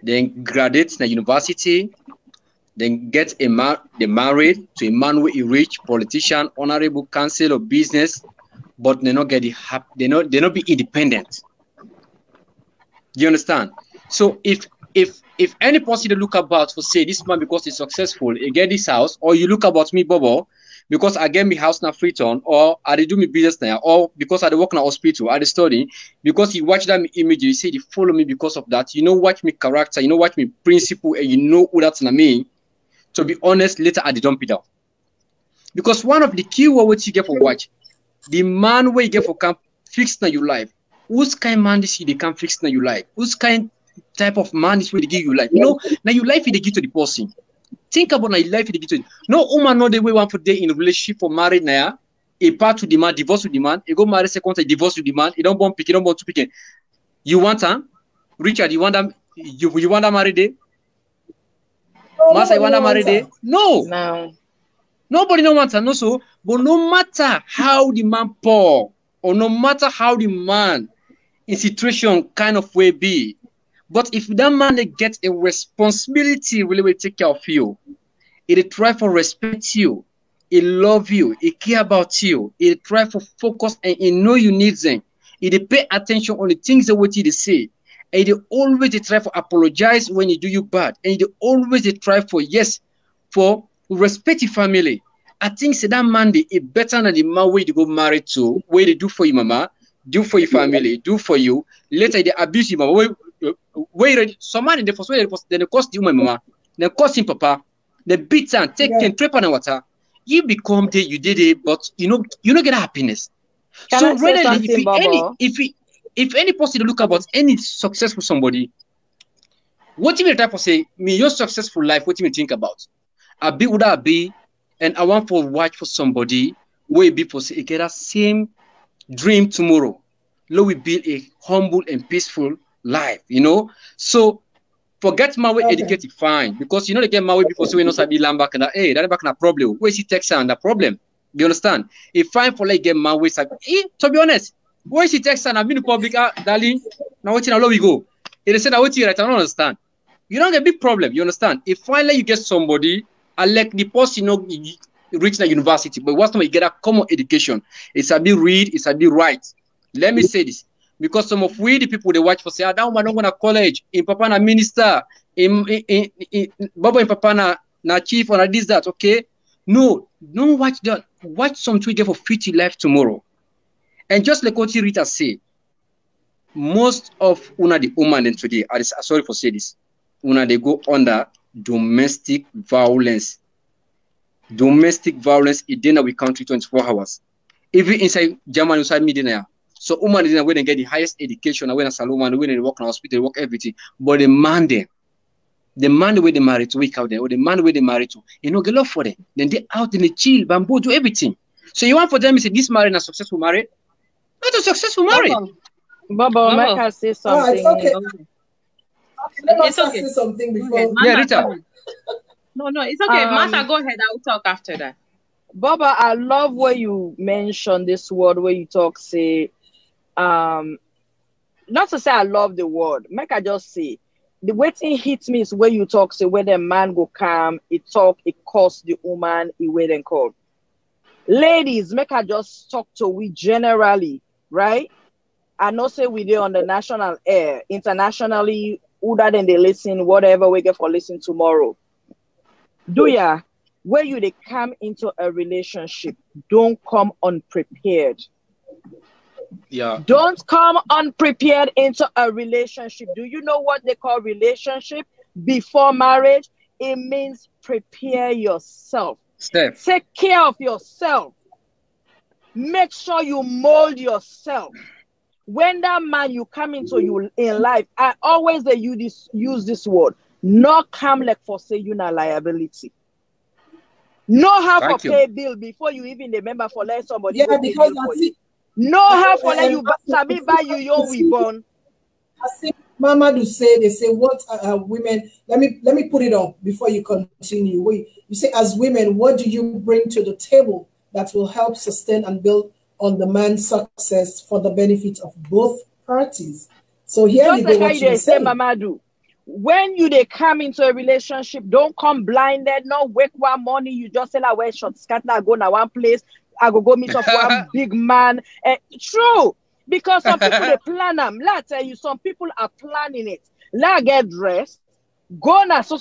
Then graduate in the university, then get they married to a man who is rich, politician, honorable, council of business, but they not get the they not be independent. Do you understand? So if any person look about for say this man because he's successful, he get this house, or you look about me, Bobo, because I get me house now Freetown, or I do me business now, or because I work in a hospital, I study, because you watch that image, you say they follow me because of that. You know watch me character, you know watch me principle, and you know who that's not me. To be honest, later I did dump it out. Because one of the key words you get for watch, the man where you get for camp fixed in your life. Whose kind man this they can fix in your life? Whose kind type of man this way they give you life? You know, now your life they give to the person. Think about your life they give to no woman no the way one for day in a relationship for married now. A part to demand, divorce to demand, you go marry second, divorce to demand, you don't want pick, you don't want to pick. You want her? Richard, you want them you want them married day? Massah, you want them married day? No. Nobody don't want her, no so. But no matter how the man poor, or no matter how the man in situation kind of way be, but if that man gets a responsibility really will take care of you, it try for respect you, it love you, it care about you, it try for focus and it know you need them, it pay attention on the things that what you say, and it always try for apologize when you do you bad, and it always try for for respect your family. I think that man is better than the man where you go married to, where they do for your mama, do for your family, do for you. Later they abuse your mama. Where someone in the first way, then they cost you my mama, then cost him papa, they beat and take and trip on the water. You become there, you did it, but you don't get happiness. So really, if any person look about any successful somebody, what you type of say, me your successful life, what you think about? Would I be? And I want to watch for somebody where people say, get that same dream tomorrow. Let we build a humble and peaceful life, you know. So forget my way educated, fine. Because you know they get my way before so we know sabi land back and that hey, that back na problem. Where is Texas and the problem? You understand? If fine for like get my way, to be honest, where is Texas? I've been in public, darling. Now what we go? They say, now what you right? I don't understand. You don't get a big problem. You understand? If finally you get somebody, I like the person, reach the university, but what's not you get a common education. It's a bit read, it's a bit write. Let me say this. Because some of we the people they watch for say, I don't want to go to college, in Papa na minister, in Bobo in Papa na chief or this, that, okay? No, don't watch that. Watch something you get for future life tomorrow. And just like what Rita say, most of the women today, sorry for saying this, they go under domestic violence. Domestic violence is in our country 24 hours. Even inside Germany, inside Medina. So women is when they get the highest education, when a salon, when they work in hospital, they work everything. But the man the way they married to wake out there, or the man the way they married to, get love for them. Then they out in the chill, bamboo, do everything. So you want for them to say this marriage is a successful marriage? Not a successful marriage. Bobo, make her say something. It's okay. It's okay. Say something before. Okay, yeah, Rita. No, it's okay. Massah, go ahead. I'll talk after that. Bobo, I love where you mention this word where you talk, say, not to say I love the word, make I just say, the way it hits me is where you talk, say, where the man go come, it talk, it cost the woman, it wait and call. Ladies, make I just talk to we generally, right? I know say we there on the national air, internationally, other than they listen, whatever we get for listen tomorrow. Do ya? Where you they come into a relationship, don't come unprepared. Yeah. Don't come unprepared into a relationship. Do you know what they call relationship before marriage? It means prepare yourself. Steph. Take care of yourself. Make sure you mold yourself. When that man you come into you in life, I always use this word. Not come like for say you na liability. Know how to pay bill before you even remember for let somebody. Yeah, because that's it. Know how for let you sabi buy you your we born. I think Mama do say they say what women. Let me put it up before you continue. You say as women, what do you bring to the table that will help sustain and build on the man's success for the benefit of both parties? So here just you go. What you say, Mama do. When they come into a relationship, don't come blinded. No wake one morning, you just say, I wear short skirt, I go now one place, I go meet up one big man. True, because some people they plan them. Let tell you, some people are planning it. Let get dressed, go na so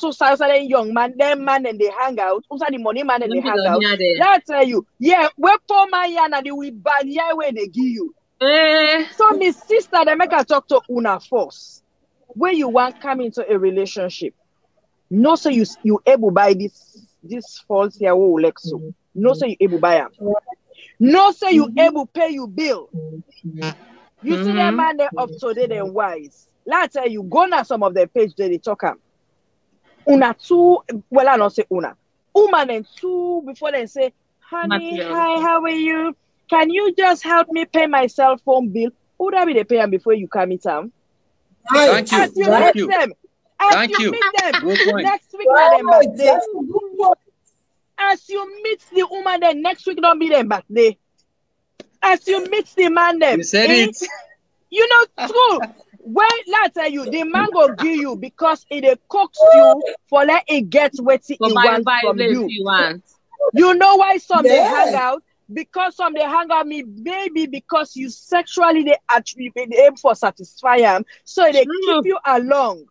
young man, them man and they hang out. Also the money man and they hang out. Let tell you, yeah, we poor man and they will ban yeah where they give you. So my sister, they make her talk to una first. Where you want come into a relationship, no so you able buy this false here Lexo. No so you able buy them. No so you able pay you bill. You see that man they up to date and wise. Let's tell you, go na some of the page they talk am. Una two, well I not say una. Woman and two before they say, honey, hi, how are you? Can you just help me pay my cell phone bill? Who that be the pay before you come in town? Thank you. As you meet them, next week them birthday. As you meet the woman, then next week don't be them birthday. As you meet the man, them you said it. You know true. When I tell you, the man go give you because it cooks you for let it get what it wants from you. You know why some they hang out? Because some they hang out me, maybe because you sexually they actually aim for satisfy them, so they keep you along.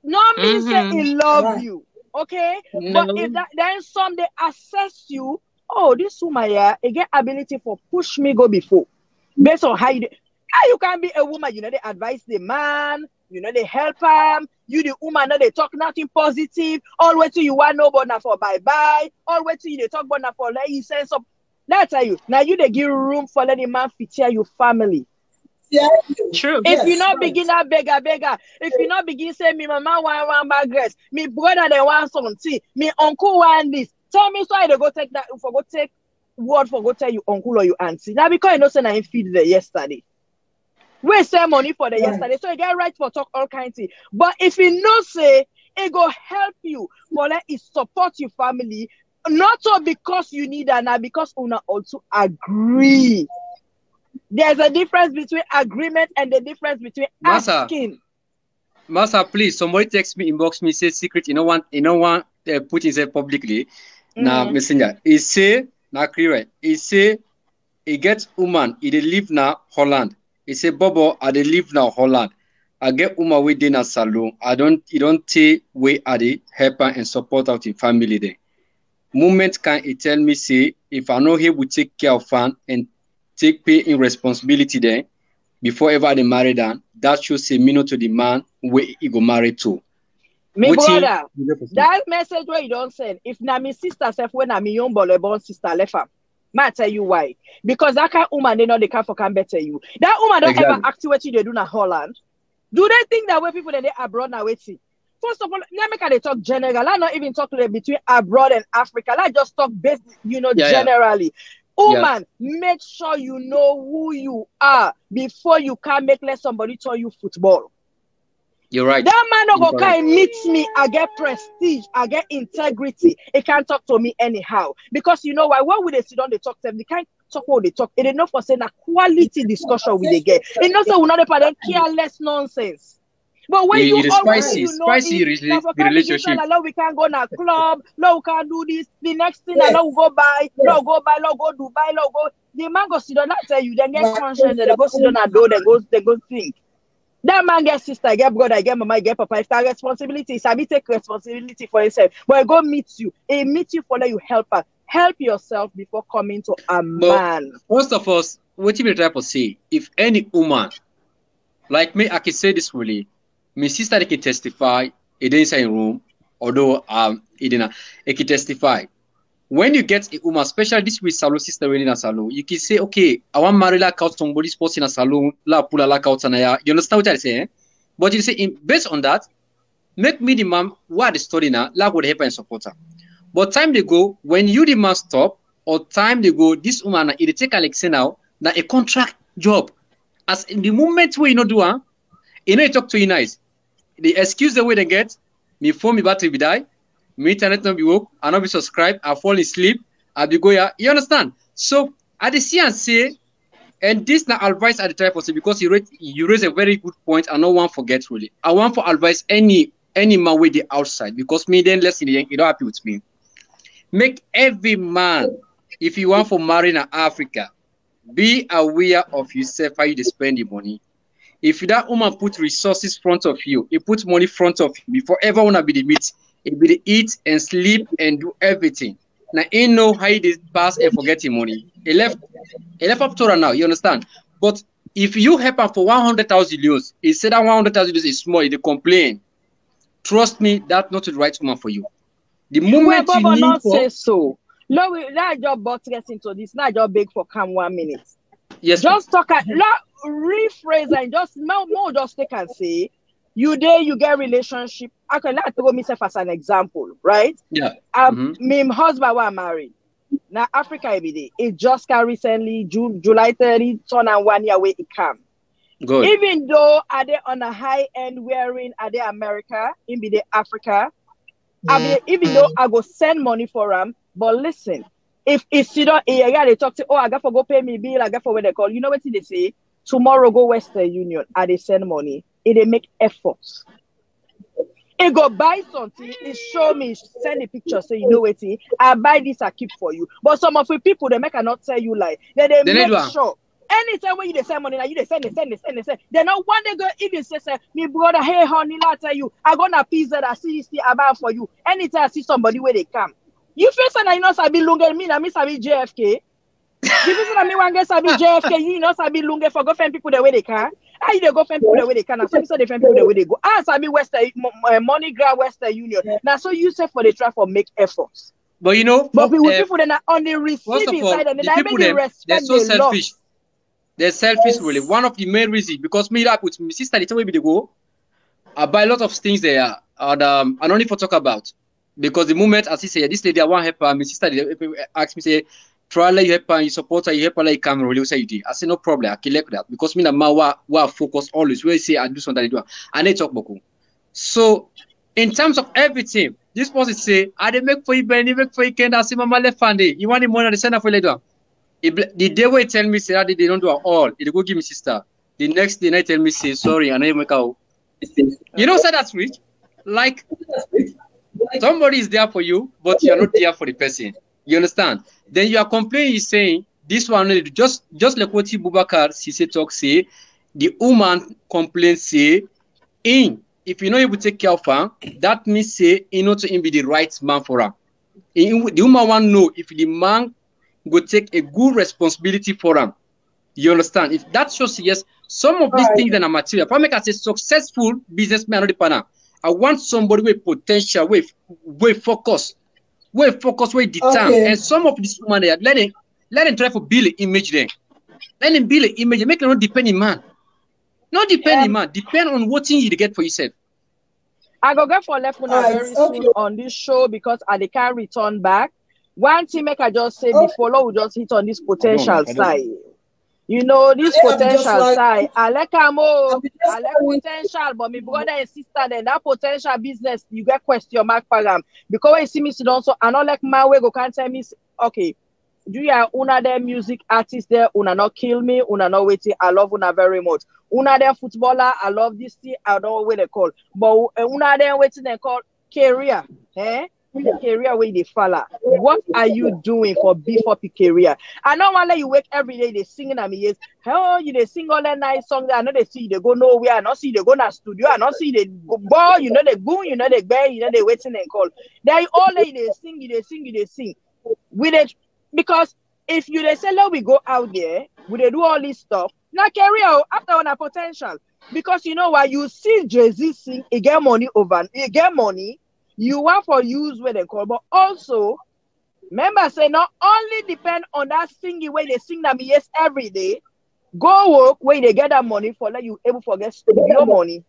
Not mean say he love you, okay? But if that then some they assess you, oh this woman here, they get ability for push me go before. Based on how you can be a woman, you know they advise the man, you know they help him, you the woman know they talk nothing positive, all way to you want no but for bye-bye, all way to you they talk but for let you sense of. That's tell you. Now you they give room for letting man fit here your family. Yeah, true. If you not begin that beggar, if you not begin say me mama want one bag dress, me brother they want something, me uncle want this. Tell me so I they go take that for go take word for go tell you uncle or you auntie. Now because you know say I feed the yesterday. We send money for the yesterday, so you get right for talk all kinds of things. But if you know say it go help you for let it support your family. Not so because you need that now, because una also agree. There's a difference between agreement and the difference between asking. Massah, please, somebody text me, inbox me, say secret, you know one put himself publicly. Now, messenger. He say, now clear. He say, he gets woman, he dey live now Holland. He say, Bobo, I dey live now Holland. I get woman with in a salon. You don't take way at the helper and support out in family there. Moment can he tell me, say, if I know he will take care of fan and take pay in responsibility there before ever they marry down, that should say me no to the man where he go marry to. Me brother, that message where you don't send, if na me sister self when na me young boy born sister left am, I tell you why. Because that kind of woman they know they can't better you. That woman don't ever act what they do in Holland. Do they think that way people that they abroad now waiting? First of all, let me they talk general. I not even talk between abroad and Africa. I just talk based, generally. Woman, make sure you know who you are before you can make let somebody tell you football. You're right. That man no go come meet me. I get prestige. I get integrity. He can't talk to me anyhow. Because you know why? When we they sit down, they talk to them. They can't talk what they talk. It enough for saying a quality discussion we they get. It not say we not the careless nonsense. But when you always spicy relationship. We can't go to a club. No, we can't do this. The next thing I know we go buy. No, go Dubai. No, go. The man go sit down. I tell you, then get conscious. They go sit down and do. They go think. That man get sister, get brother, get mama, get papa. If that responsibility, Sabi take responsibility for himself. But he go meet you. He meet you for let you help her. Help yourself before coming to a man. First of all, what you try to say, if any woman, like me, I can say this really, my sister they can testify, it didn't say in room, although it didn't, it can testify. When you get a woman, especially this with salon sister in a salon, you can say, okay, I want to marry like out somebody's post in a salon, la pula like out and you understand what I say? Eh? But you say, based on that, make me the man what the story now, like would help and support her. But time they go, when you the man stop, or time they go, this woman it take Alexa now, that a contract job. As in the moment where you not do you talk to you nice. The excuse the way they get, me phone me battery be die. My internet not be woke, I not be subscribed, I fall asleep, I be go here. You understand? So I see and say, and this now advice at the type of say because you raise a very good point, and no one forget really. I want for advice any man with the outside because me then less in the you don't happy with me. Make every man, if you want for marrying in Africa, be aware of yourself how you spend the money. If that woman put resources front of you, he put money front of you before ever wanna be the meat. It be the eat and sleep and do everything. Now, ain't no how they pass and forget your money. He left up to her now, you understand? But if you help her for 100,000 euros, he said that 100,000 euros is small, they complain. Trust me, that's not the right woman for you. The moment you need not say so. No, that job bought get into this. Not job big for come 1 minute. Yes. Just talk rephrase and just more just take and say. You get relationship. I can like throw myself as an example, right? Yeah. My husband was married. Now Africa every day. It just got recently July 30, turn and 1 year away it come. Good. Even though are they on a high end wearing are they America, in be the Africa. Even though I go send money for them, but listen, if it's you know they talk to I got for go pay me bill, I got for where they call. You know what they say? Tomorrow go Western Union and they send money. It make efforts. It go buy something, it show me, send a picture, say you know what I buy this, I keep for you. But some of the people they make cannot tell you like they make sure. Anytime when you send money, now you send. They not one they go even say, me brother, hey honey, I tell you, I gonna pizza that see about for you. Anytime I see somebody where they come. You feel say you know sabi lunge me, na me sabi JFK. The reason I me one get sabi JFK, you know sabi lunge for go find people the way they can. How you they go find people the way they can? Now so they find people the way they go. Ah, sabi Western MoneyGram Western Union. Now so you say for the try for make efforts. But you know, but people then are on the receiving side and they make the respect. They're so selfish. They're selfish, really. One of the main reasons because me like with my sister, the time we go, I buy a lot of things there, and I don't need to talk about because the moment I see say this lady I want help her, my sister ask me say. Try like you help and you support her, you help her like camera, really say you did. I say no problem, I can like that because me and my focus always where say I do something I do and they talk about. So in terms of everything, this person say I they make for you Benny, make for you Ken, I say mama left handy. You want the money, they send her for later. The day where tell me say that they don't do it all, it go give me sister. The next day I tell me say sorry and I make out You know, say that's rich. Like somebody is there for you, but you're not there for the person. You understand? Then you are complaining, saying this one just like what Bubakar Sise talk say. The woman complains say, if you know able to take care of her, that means say you know to be the right man for her. The woman want to know if the man go take a good responsibility for him. You understand? If that shows yes, some of these things that are material. For me, I say successful businessman or the partner. I want somebody with potential, with focus, with determined. And some of this woman there, let them try to build an image there. Let them build an image. Make them not depending man. Not depending man. Depend on what thing you get for yourself. I go get for left very soon on this show because I can't return back. One thing make I just say before, Lord will just hit on this potential side. You know, this potential side. I like potential, but my brother and sister, then that potential business, you get question mark for them. Because when you see me sit down, so I not like my way go can't tell me, okay, do you have una there music artist there, una not kill me, una not waiting. I love una very much. Una there footballer, I love this thing, I don't know what they call. But una there waiting they call career. The career where they follow. What are you doing for before the career? I know one like you wake every day, they singing at me, yes. Oh, you they sing all that nice songs. I know they see they go nowhere, I not see they go to studio, I not see they go ball, you know they boom, you know they bang, you know they waiting and call. They all they sing. With it because if you they say let we go out there, we they do all this stuff, now career after on a potential. Because you know why you see Jay-Z sing, he get money over, he get money. You want for use where they call, but also remember say not only depend on that singing way they sing that yes every day. Go work where they get that money for let you able to get studio money.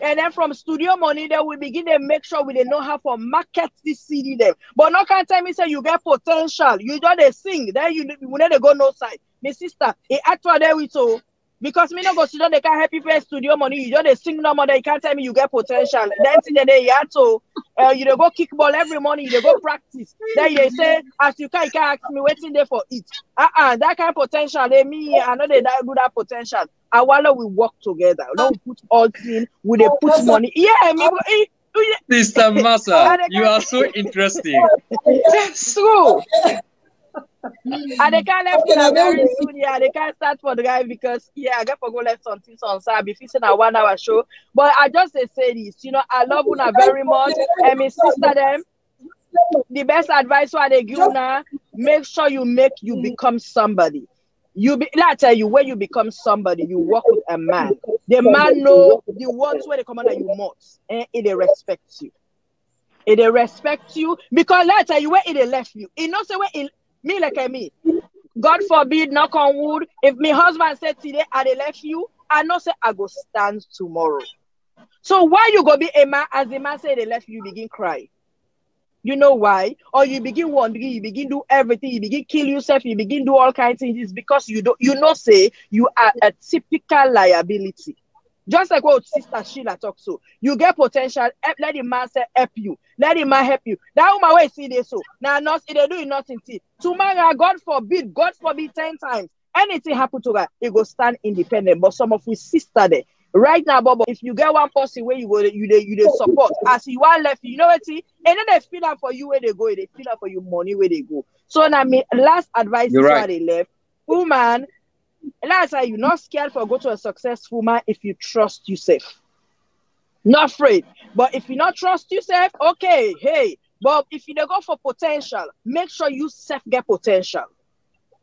And then from studio money, they will begin to make sure we they know how to market this CD them. But no can't tell me say you get potential. You don't they sing, then you need to go no side. My sister, it actually there with so. Because me no go sit down, they can't help you pay studio money. You just sing no more, you can't tell me you get potential. Then thing that you have to, you dey go kickball every morning, you dey go practice. Then you say, as you can't ask me waiting there for it. That kind of potential, I know they do that potential. I want we work together. Now we put all in, we they put money. Yeah, me. Sister Massah, you are so interesting. That's true. And they can't left very soon, yeah. They can't start for the guy because I get for go left something on Saturday, fixing a 1 hour show. But I just say this, you know, I love Una very much, and my sister them. The best advice what they give Una, make sure you become somebody. Let tell you when you become somebody, you work with a man. The man know the ones where they come under you must, and they respect you. They respect you because let tell you where they left you. It not say where me like me. God forbid, knock on wood. If my husband said today I left you, I know say I go stand tomorrow. So why you go be a man as the man say they left you, begin cry? You know why? Or you begin wondering, you begin do everything, you begin kill yourself, you begin do all kinds of things. It's because you say you are a typical liability. Just like what Sister Sheila talks so. You get potential, let the man say help you. Let the man help you. That woman way see this so. Now not they do nothing. Tomorrow, God forbid 10 times. Anything happen to her, it go stand independent. But some of we sister there. Right now, Bobo, if you get one person where you go, you support. As you want left, you know what see? And then they feel that for you where they go, they feel that for you money where they go. So now my last advice is why they left. Woman, last time you're not scared for go to a successful man if you trust yourself. Not afraid. But if you not trust yourself, okay, hey. But if you go for potential, make sure you self get potential.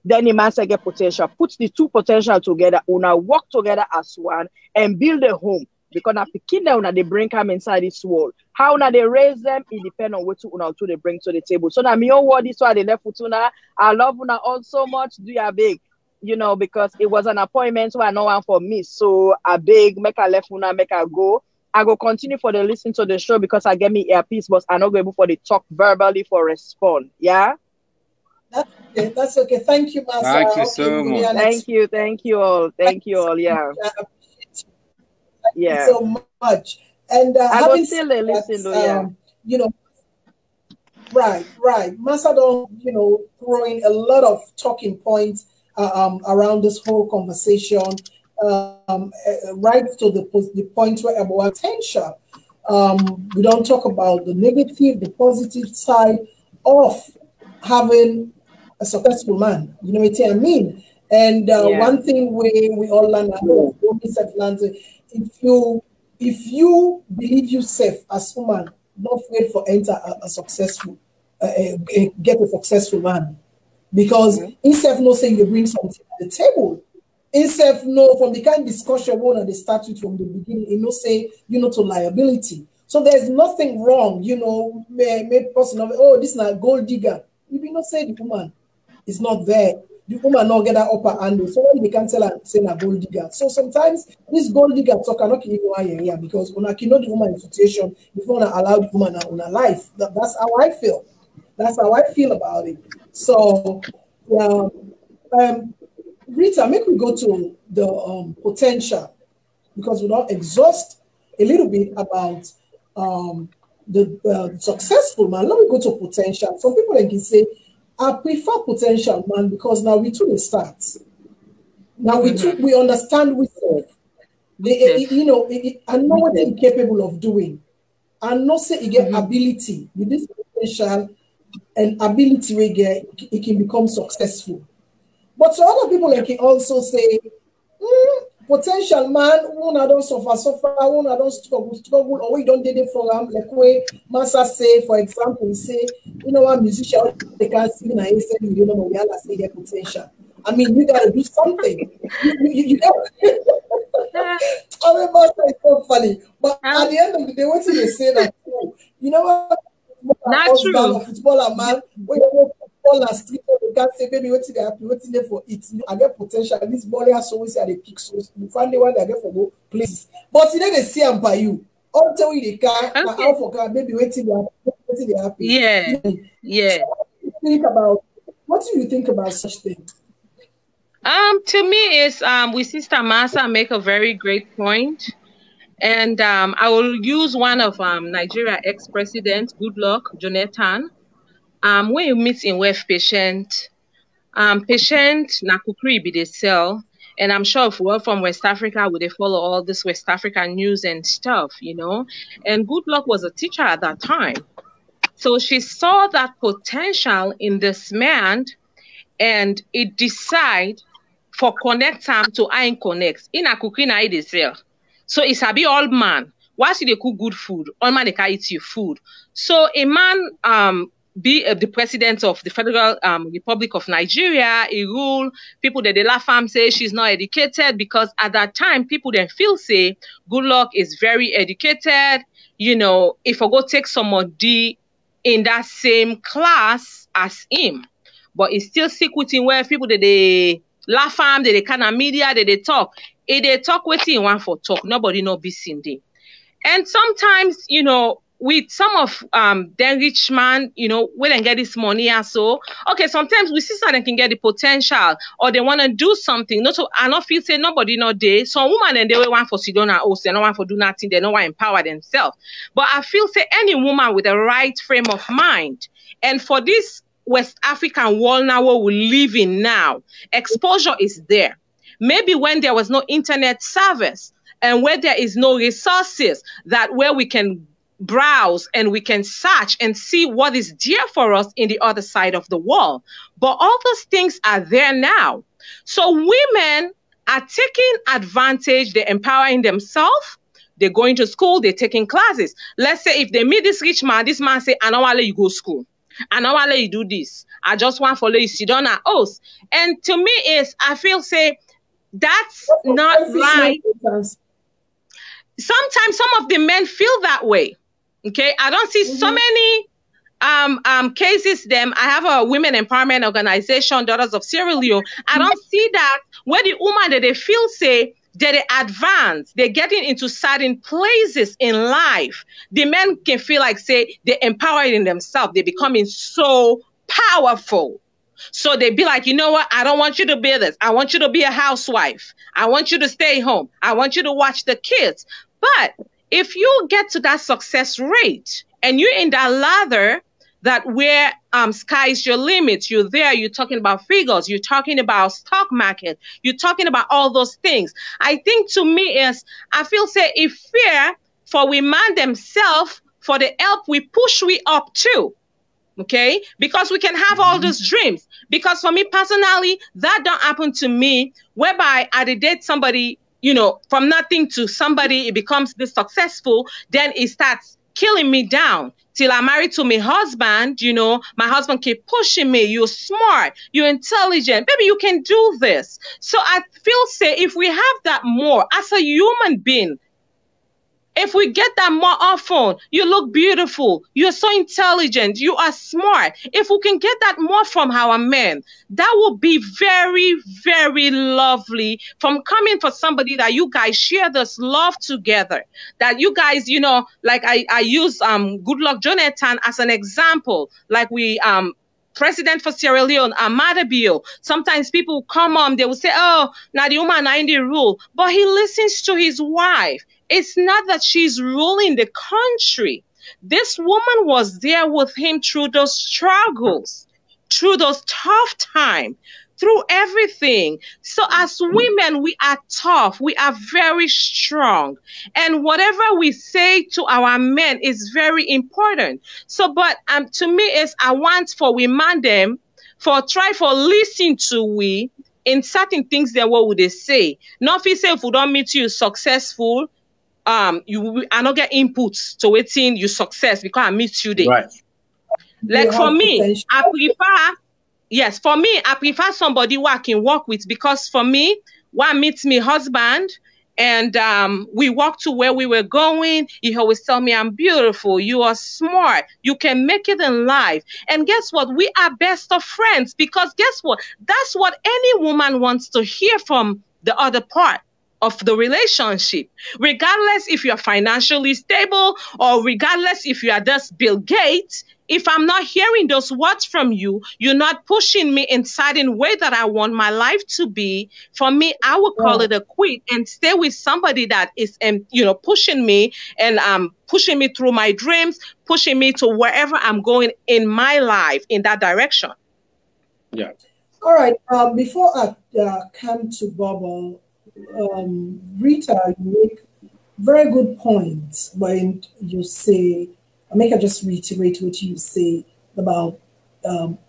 Then the man say get potential. Put the two potential together. Una work together as one and build a home. Because now the kid una they bring them inside this world. How now they raise them, it depends on what two they bring to the table. So now me own word is why they left with una. I love una all so much. Do ya big? You know, because it was an appointment so I know one for me. So I beg, make a left una, make a go. I go continue for the listen to the show because I get me earpiece, but I'm not going for the talk verbally for respond. Yeah. That's okay. Thank you, Massah. Thank you so much. Thank you all. Yeah. Thank you so much. And I will still listen though, yeah. You know, right. Massah don't, throwing a lot of talking points around this whole conversation. right to the point where about potential. We don't talk about the negative, the positive side of having a successful man. You know what I mean? And one thing we all learn, if you believe yourself as woman, not wait for enter a successful, get a successful man, because instead no say you bring something at the table. Instead no from the kind of discussion one they start with from the beginning, you know say to liability. So there's nothing wrong, may person of this is not gold digger. You be not say the woman is not there. The woman not get that upper handle. So when they can tell her say a gold digger. So sometimes this gold digger talk cannot keep you here because when I know the woman in situation before I allow the woman in her life. That's how I feel. That's how I feel about it. So Rita, make we go to the potential, because we don't exhaust a little bit about the successful man. Let me go to potential. Some people can say, I prefer potential man because now we too start. Now we understand we serve. I know what they're capable of doing. I know say you get ability with this potential and ability we get, it can become successful. But to other people, they can also say, potential man, one I don't suffer, one I don't struggle, or we don't did it for them. Like way Massah say, for example, we say, what musician they can't sing and I say, we have to say their potential. I mean, you gotta do something. You I mean, Massah is so funny. But at the end of the day, what did they say that? You know what? Not true. Footballer man, when you ball and street, you can't say, baby, what's they happy, what's there for it? I get potential. This ball has always had a pick, so you find the one that I get for go places. But you know they see them by you. I'll tell you the car, out for car, baby, waiting they happy. Yeah. Yeah. So what do you think about such things? To me, is with Sister Massah make a very great point. And I will use one of Nigeria ex-president, Goodluck Jonathan. When you meet in with patient na kukri be they sell. And I'm sure if we're from West Africa, we they follow all this West African news and stuff, And Goodluck was a teacher at that time. So she saw that potential in this man, and it decide for connect time to I connect. In a kukri na they sell. So it's a be all man. Once they cook good food, all man they can eat your food. So a man be the president of the Federal Republic of Nigeria, he rule. People that they laugh at say she's not educated, because at that time people then feel say Goodluck is very educated. If I go take somebody in that same class as him, but it's still sick with him where people that they laugh at him, that they kind of media, that they talk. If they talk with him, one for talk, nobody no be seen there. And sometimes, with some of them rich man, when they get this money and so, okay, sometimes we see that they can get the potential or they want to do something. Not so I not feel say nobody not there. Some woman and they want for sit down and host, they don't want for do nothing, they don't want to empower themselves. But I feel say any woman with the right frame of mind, and for this West African world now where we live in now, exposure is there. Maybe when there was no internet service and where there is no resources where we can browse and we can search and see what is dear for us in the other side of the world. But all those things are there now. So women are taking advantage, they're empowering themselves, they're going to school, they're taking classes. Let's say if they meet this rich man, this man say, I don't want to let you go to school. I don't want to let you do this. I just want to let you sit down at us. And to me I feel say, that's not right. Sometimes some of the men feel that way. Okay, I don't see so many cases. I have a women empowerment organization, Daughters of Sierra Leone. I don't see that where the woman that they feel say that they advance, they're getting into certain places in life. The men can feel like say they're empowering themselves. They're becoming so powerful. So they be like, you know what? I don't want you to be this. I want you to be a housewife. I want you to stay home. I want you to watch the kids. But if you get to that success rate and you're in that ladder, that where sky is your limit. You're there, you're talking about figures, you're talking about stock market, you're talking about all those things. I think to me is, I feel say if fear for we man themselves, for the help we push we up too. Okay, because we can have all those dreams. Because for me personally, that don't happen to me, whereby I date somebody, you know, from nothing to somebody, it becomes this successful, then it starts killing me down till I'm married to my husband. You know, my husband keep pushing me. You're smart, you're intelligent, baby, you can do this. So I feel say if we have that more as a human being, if we get that more often, you look beautiful, you're so intelligent, you are smart. If we can get that more from our men, that will be very, very lovely from coming for somebody that you guys share this love together. That you guys, you know, like I use Goodluck Jonathan as an example. Like we President for Sierra Leone, Amada Bio. Sometimes people come on, they will say, oh, now the woman are in the rule. But he listens to his wife. It's not that she's ruling the country. This woman was there with him through those struggles, through those tough times, through everything. So as women, we are tough. We are very strong. And whatever we say to our men is very important. So, but to me, is I want for we man them, for try for listen to we in certain things that what would they say. Not if say if we don't meet you successful, you are not get inputs to waiting you success because I meet you there. Right. Like for me, I prefer, yes, for me, I prefer somebody who I can work with, because for me, one meets me husband and we walk to where we were going. He always tell me I'm beautiful, you are smart, you can make it in life. And guess what? We are best of friends, because guess what? That's what any woman wants to hear from the other part of the relationship, regardless if you're financially stable or regardless if you are just Bill Gates. If I'm not hearing those words from you, you're not pushing me inside in a way that I want my life to be. For me, I would call it a quit and stay with somebody that is, you know, pushing me and pushing me through my dreams, pushing me to wherever I'm going in my life in that direction. Yeah. All right. Before I come to Bobo, Rita, you make very good points when you say, I make her just reiterate what you say about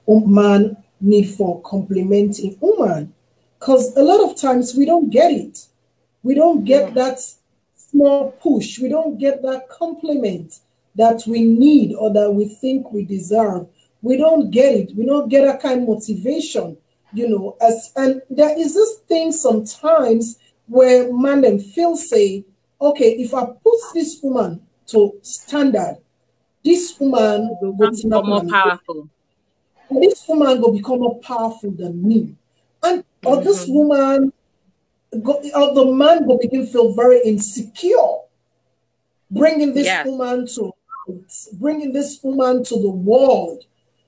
man need for complimenting woman, because a lot of times we don't get it. We don't get that small push. We don't get that compliment that we need or that we think we deserve. We don't get it. We don't get that kind of motivation, you know. And there is this thing sometimes where man them feel say, okay, if I put this woman to standard, this woman will become more powerful. This woman will become more powerful than me. And or this woman, or the man will begin to feel very insecure, bringing this woman to the world.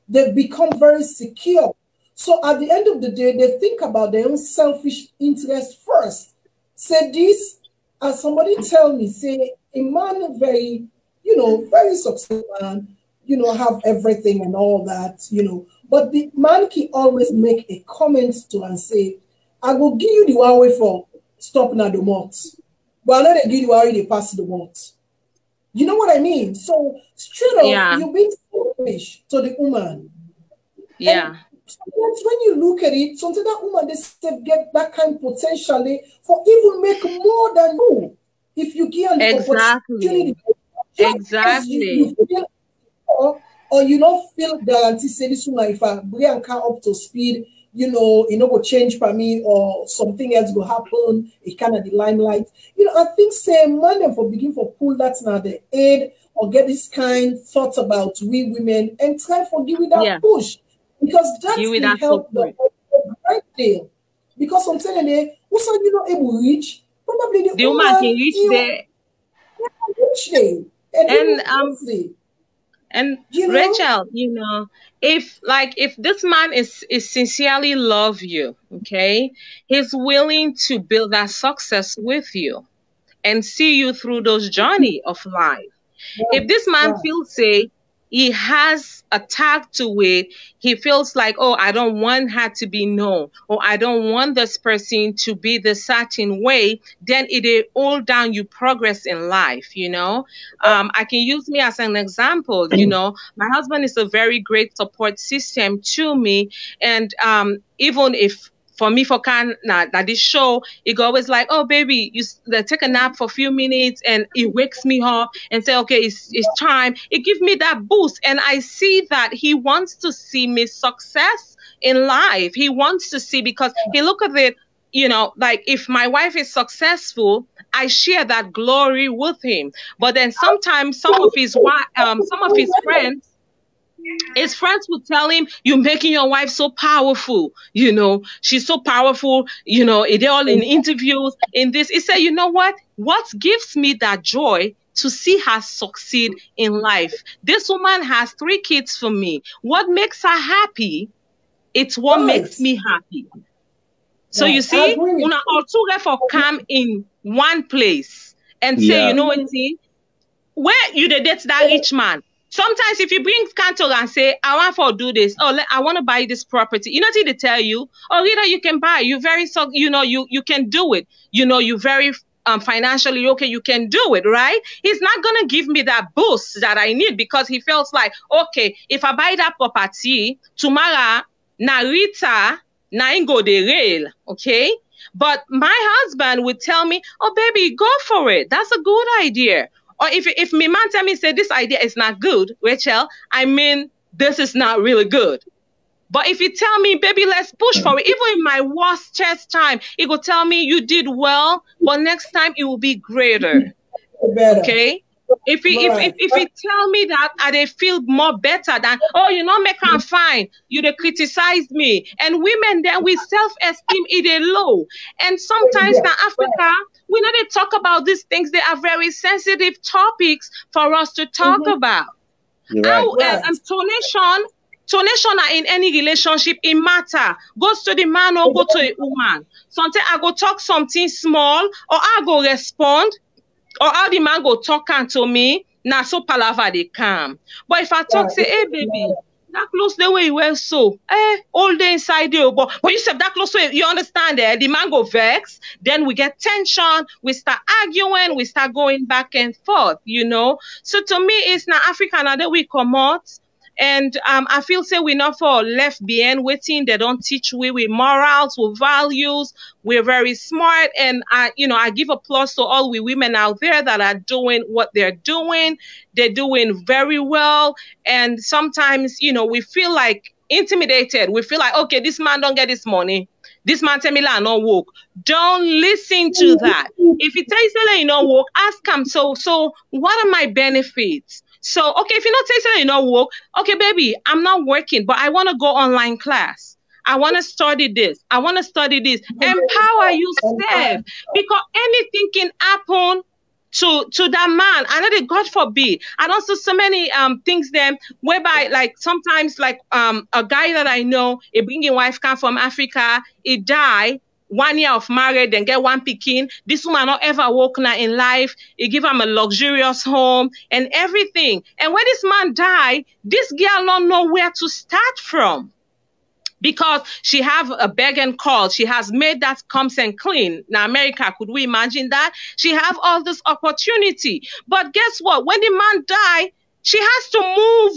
They become very secure. So at the end of the day, they think about their own selfish interest first. Say this, as somebody tell me, say a man very, you know, very successful man, you know, have everything and all that, you know. But the man can always make a comment to and say, I will give you the one way for stopping at the month. But I know they give you already pass the month. You know what I mean? So straight up, you're being selfish to the woman. Yeah. And sometimes when you look at it, sometimes that woman, they still get that kind of potentially for even make more than you. If you give an opportunity. Exactly. You feel, or you don't feel guaranteed say this woman, if I bring her up to speed, you know, it no go change for me or something else will happen, it kind of the limelight. You know, I think say man for begin for pull that now the aid or get this kind thoughts about we women and try for give it that push. Because that will help the right deal. Because I'm telling you, who said you not able to reach? Probably the woman can reach there. Reach there. And Rachel, you know, if this man is sincerely love you, okay, he's willing to build that success with you and see you through those journey of life. If this man feels say he has a tag to it. He feels like, oh, I don't want her to be known, or I don't want this person to be the certain way, then it all down you progress in life, you know. I can use me as an example, you know. My husband is a very great support system to me, and even if for me, for that this show, it always like, oh, baby, you take a nap for a few minutes, and it wakes me up and say, okay, it's time. It gives me that boost. And I see that he wants to see me success in life. He wants to see, because he look at it, you know, like if my wife is successful, I share that glory with him. But then sometimes some of his friends, his friends would tell him, you're making your wife so powerful. You know, she's so powerful. You know, they're all in interviews in this. He said, you know what? What gives me that joy to see her succeed in life? This woman has 3 kids for me. What makes her happy? It's what makes me happy. So you see, una all together come in one place and say, you know what, where you the date that rich man? Sometimes if you bring Cantor and say, I want to do this, oh, I want to buy this property, you know what they tell you? Oh, Rita, you can buy. You very, you know, you can do it. You know, you very financially okay, you can do it, right? He's not going to give me that boost that I need, because he feels like, okay, if I buy that property, tomorrow, na Rita, na ingo de rail, okay? But my husband would tell me, oh, baby, go for it. That's a good idea. Or if my man tell me, say, this idea is not good, Racheal, I mean, this is not really good. But if you tell me, baby, let's push for it, even in my worst chest time, it will tell me you did well, but next time it will be greater. Okay? If you tell me that, I feel more better than, oh, you know, make her fine, you they criticize me. And women then with self-esteem it is low. And sometimes in Africa, we know they talk about these things. They are very sensitive topics for us to talk about. Tonation in any relationship, it matter. Goes to the man or go to a woman. Sometimes I go talk something small, or I go respond, or how the man go talk to me, now so palava they come. But if I talk, say, hey, baby, that close the way you were so, all day inside you. But you said that close way, you understand that the man go vex, then we get tension, we start arguing, we start going back and forth, you know. So to me, it's not Africa now that we come out. And I feel say we're not for left behind waiting. They don't teach we with morals, with values. We're very smart. And I give applause to all we women out there that are doing what they're doing. They're doing very well. And sometimes, you know, we feel like intimidated. We feel like, okay, this man don't get this money. This man tell me I no work. Don't listen to that. If he tells you you no work, ask him, so what are my benefits? So, okay, if you not say you know work, okay, baby, I'm not working, but I want to go online class. I want to study this. I want to study this. Empower yourself, because anything can happen to that man. I know that, God forbid. And also so many things then whereby like sometimes like a guy that I know, a bringing wife come from Africa, he die. 1 year of married, then get 1 pikin. This woman not ever work now in life. He give him a luxurious home and everything. And when this man die, this girl don't know where to start from, because she have a beg and call. She has made that comes and clean. Now, America, could we imagine that? She have all this opportunity. But guess what? When the man die, she has to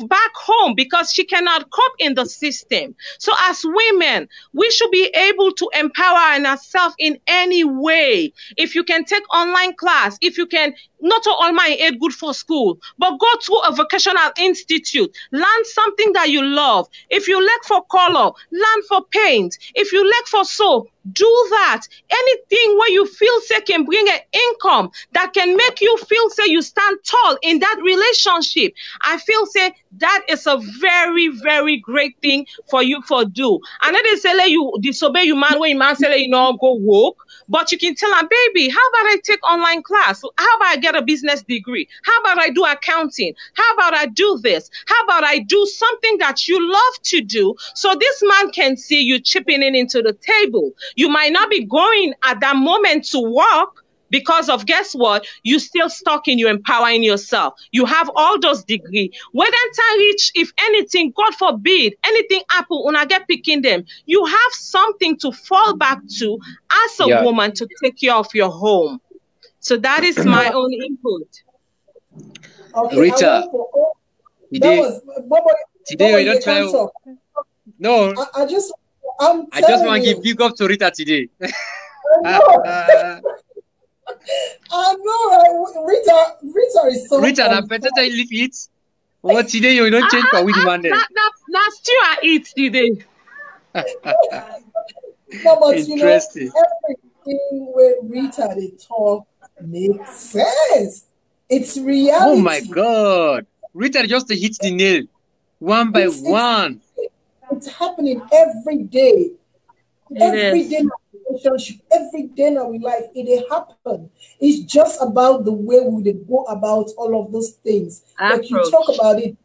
move back home because she cannot cope in the system. So as women, we should be able to empower ourselves in any way. If you can take online class, if you can, not all my aid good for school, but go to a vocational institute, learn something that you love. If you like for color, learn for paint. If you like for sew, do that. Anything where you feel say can bring an income that can make you feel say you stand tall in that relationship, I feel say that is a very, very great thing for you for do. And then they say like you disobey your man when your man say like, you know, go work. But you can tell her, baby, how about I take online class? How about I get a business degree? How about I do accounting? How about I do this? How about I do something that you love to do, so this man can see you chipping in into the table? You might not be going at that moment to work, because of, guess what? You still stuck in you empowering yourself. You have all those degrees. When time reach, if anything, God forbid, anything happen, una get picking them, you have something to fall back to as a woman to take care of your home. So that is my own input. Okay, Rita, today we don't try. No, I just want to give big up to Rita today. I know, Rita is so. Rita, na better eat. What today you don't change for we demand. That's still I eat today. No, but interesting. You know, everything where Rita they talk makes sense. It's reality. Oh my God, Rita just hit the nail one by one. It's happening every day. Every day in our relationship, every day in our life, it happen. It's just about the way we go about all of those things. Like you talk about it,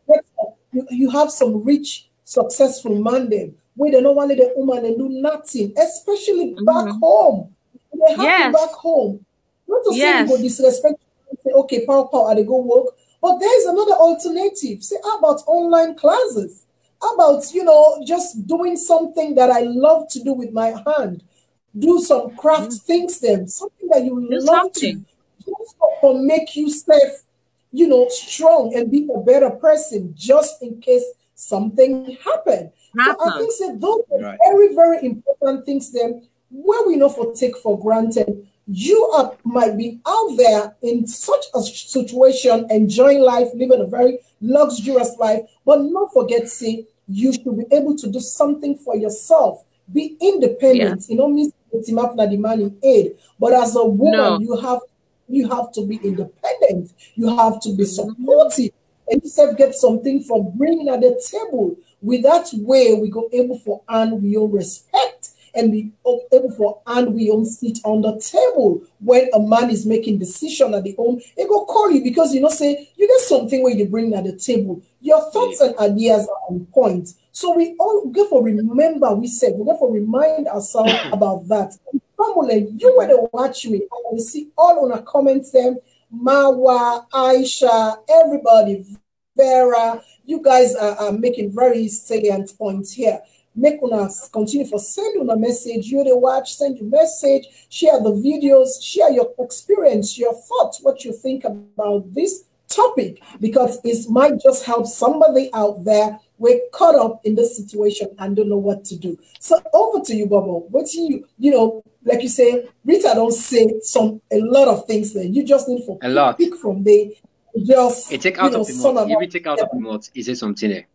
you have some rich, successful man then, where they don't want the woman and do nothing, especially back home. They happen back home. Not to say you go disrespect and say, okay, pow, and they go work. But there is another alternative. Say, how about online classes? How about, you know, just doing something that I love to do with my hand? Do some craft things then. Something that you love to. Just for make you safe, you know, strong and be a better person just in case something happened. So I think that those are very, very important things then where we know for take for granted. You might be out there in such a situation, enjoying life, living a very luxurious life, but not forget, say, you should be able to do something for yourself. Be independent. You know, means the money aid. But as a woman, you have to be independent. You have to be supportive. And yourself get something for bringing at the table. With that way, we go able for and we own respect. And be able for and we own sit on the table when a man is making decision at the home. They go call you because you know say you get something where you bring at the table. Your thoughts and ideas are on point. So we all get for remember we get for remind ourselves about that. Family, you were to watch me. I will see all on our comments them. Mawa, Aisha, everybody, Vera, you guys are making very salient points here. Make us continue for send on a message. You the watch, send your message, share the videos, share your experience, your thoughts, what you think about this topic, because it might just help somebody out there. We're caught up in this situation and don't know what to do. So over to you, Bobo. What you know, like you say, Rita don't say a lot of things there. You just need for pick from there. Just take out of the mouth. If you take out of the mouth, is it something there?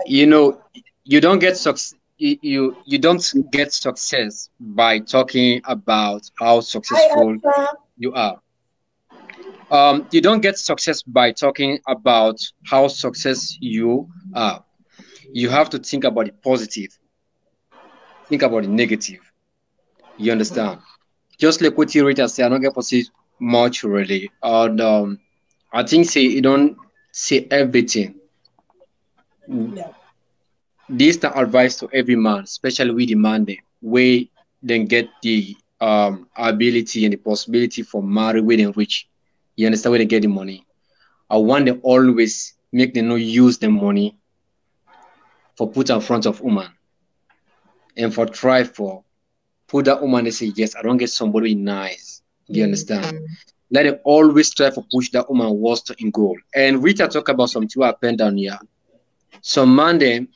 You know, you don't get success. You don't get success by talking about how successful you are. You don't get success by talking about how success you are. You have to think about the positive. Think about the negative. You understand? Just like what you Rita said, I don't get proceed much really. And I think say you don't say everything. This is the advice to every man, especially with the man where then get the ability and the possibility for marry with and rich. You understand where they get the money. I want them always make them not use the money for put in front of woman and for try for put that woman and say yes, I don't get somebody nice. You understand? Let them always try for push that woman was to in goal. And Rita talk about something up and down here. Some man then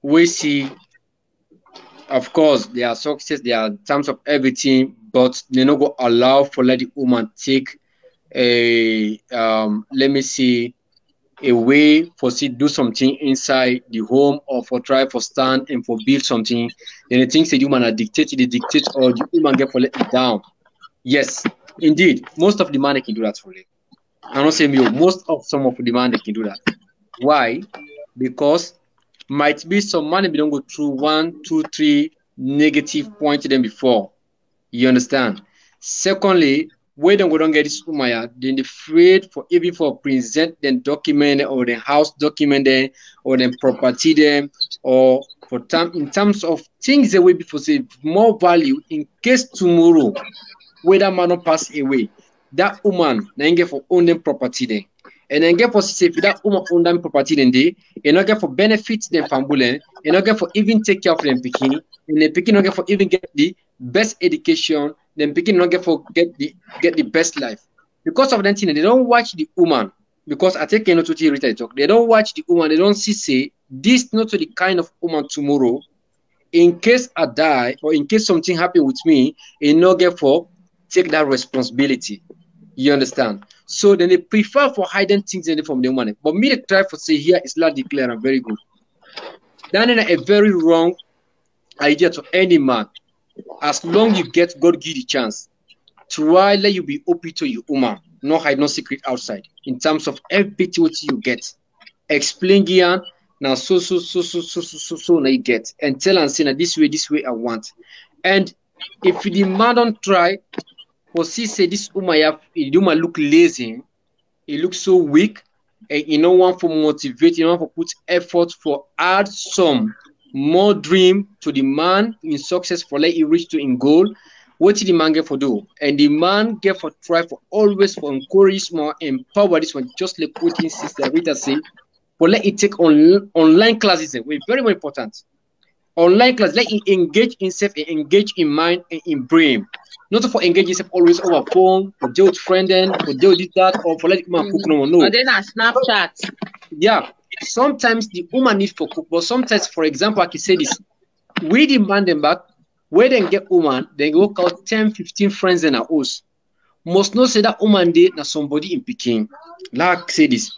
we see, of course, there are success, there are terms of everything, but they not go allow for let the woman take a let me see a way for see do something inside the home or for try for stand and for build something. Then the things the woman are dictate, they dictate or the woman get for let it down. Yes, indeed, most of the man they can do that for it. I'm not saying you, most of some of the man they can do that. Why? Because might be some money we don't go through 1, 2, 3 negative points to them before. You understand? Secondly, when we don't get this woman, then the afraid for even for present then document or the house document them or then property them or for time in terms of things the way before say more value in case tomorrow whether man not pass away, that woman then get for own them property then. And then get for say if that woman own them property then they not get for benefits them family, and not get for even take care of them picking, and the picking not get for even get the best education, then picking not get for get the best life. Because of that thing, they don't watch the woman. Because I take to Rita talk, they don't watch the woman, they don't see say this not the kind of woman tomorrow. In case I die or in case something happen with me, it not get for take that responsibility. You understand? So then they prefer for hiding things in from the woman. But me, they try for say here Islam declare and very good. That is a very wrong idea to any man. As long you get God give the chance, try let you be open to your woman. No hide no secret outside. In terms of everything what you get, explain here now so now you get and tell and say now this way I want. And if the man don't try, or see say this woman look lazy, it looks so weak, and you don't want for motivate, you don't want for put effort for add some more dream to the man in success for let you reach to in goal. What did the man get for do? And the man get for try for always for encourage more, empower this one, just like what his sister Rita say, but let it take on online classes. Very, very important. Online class, let it engage himself and engage in mind and in brain. Not for engage yourself always over phone, or deal with friend or deal with that, or for let man cook no. Or then a Snapchat. Yeah. Sometimes the woman needs for cook, but sometimes, for example, I can say this. We demand them back. Where they get woman, they go call 10, 15 friends in a house. Must not say that woman day na somebody in Peking. Like say this.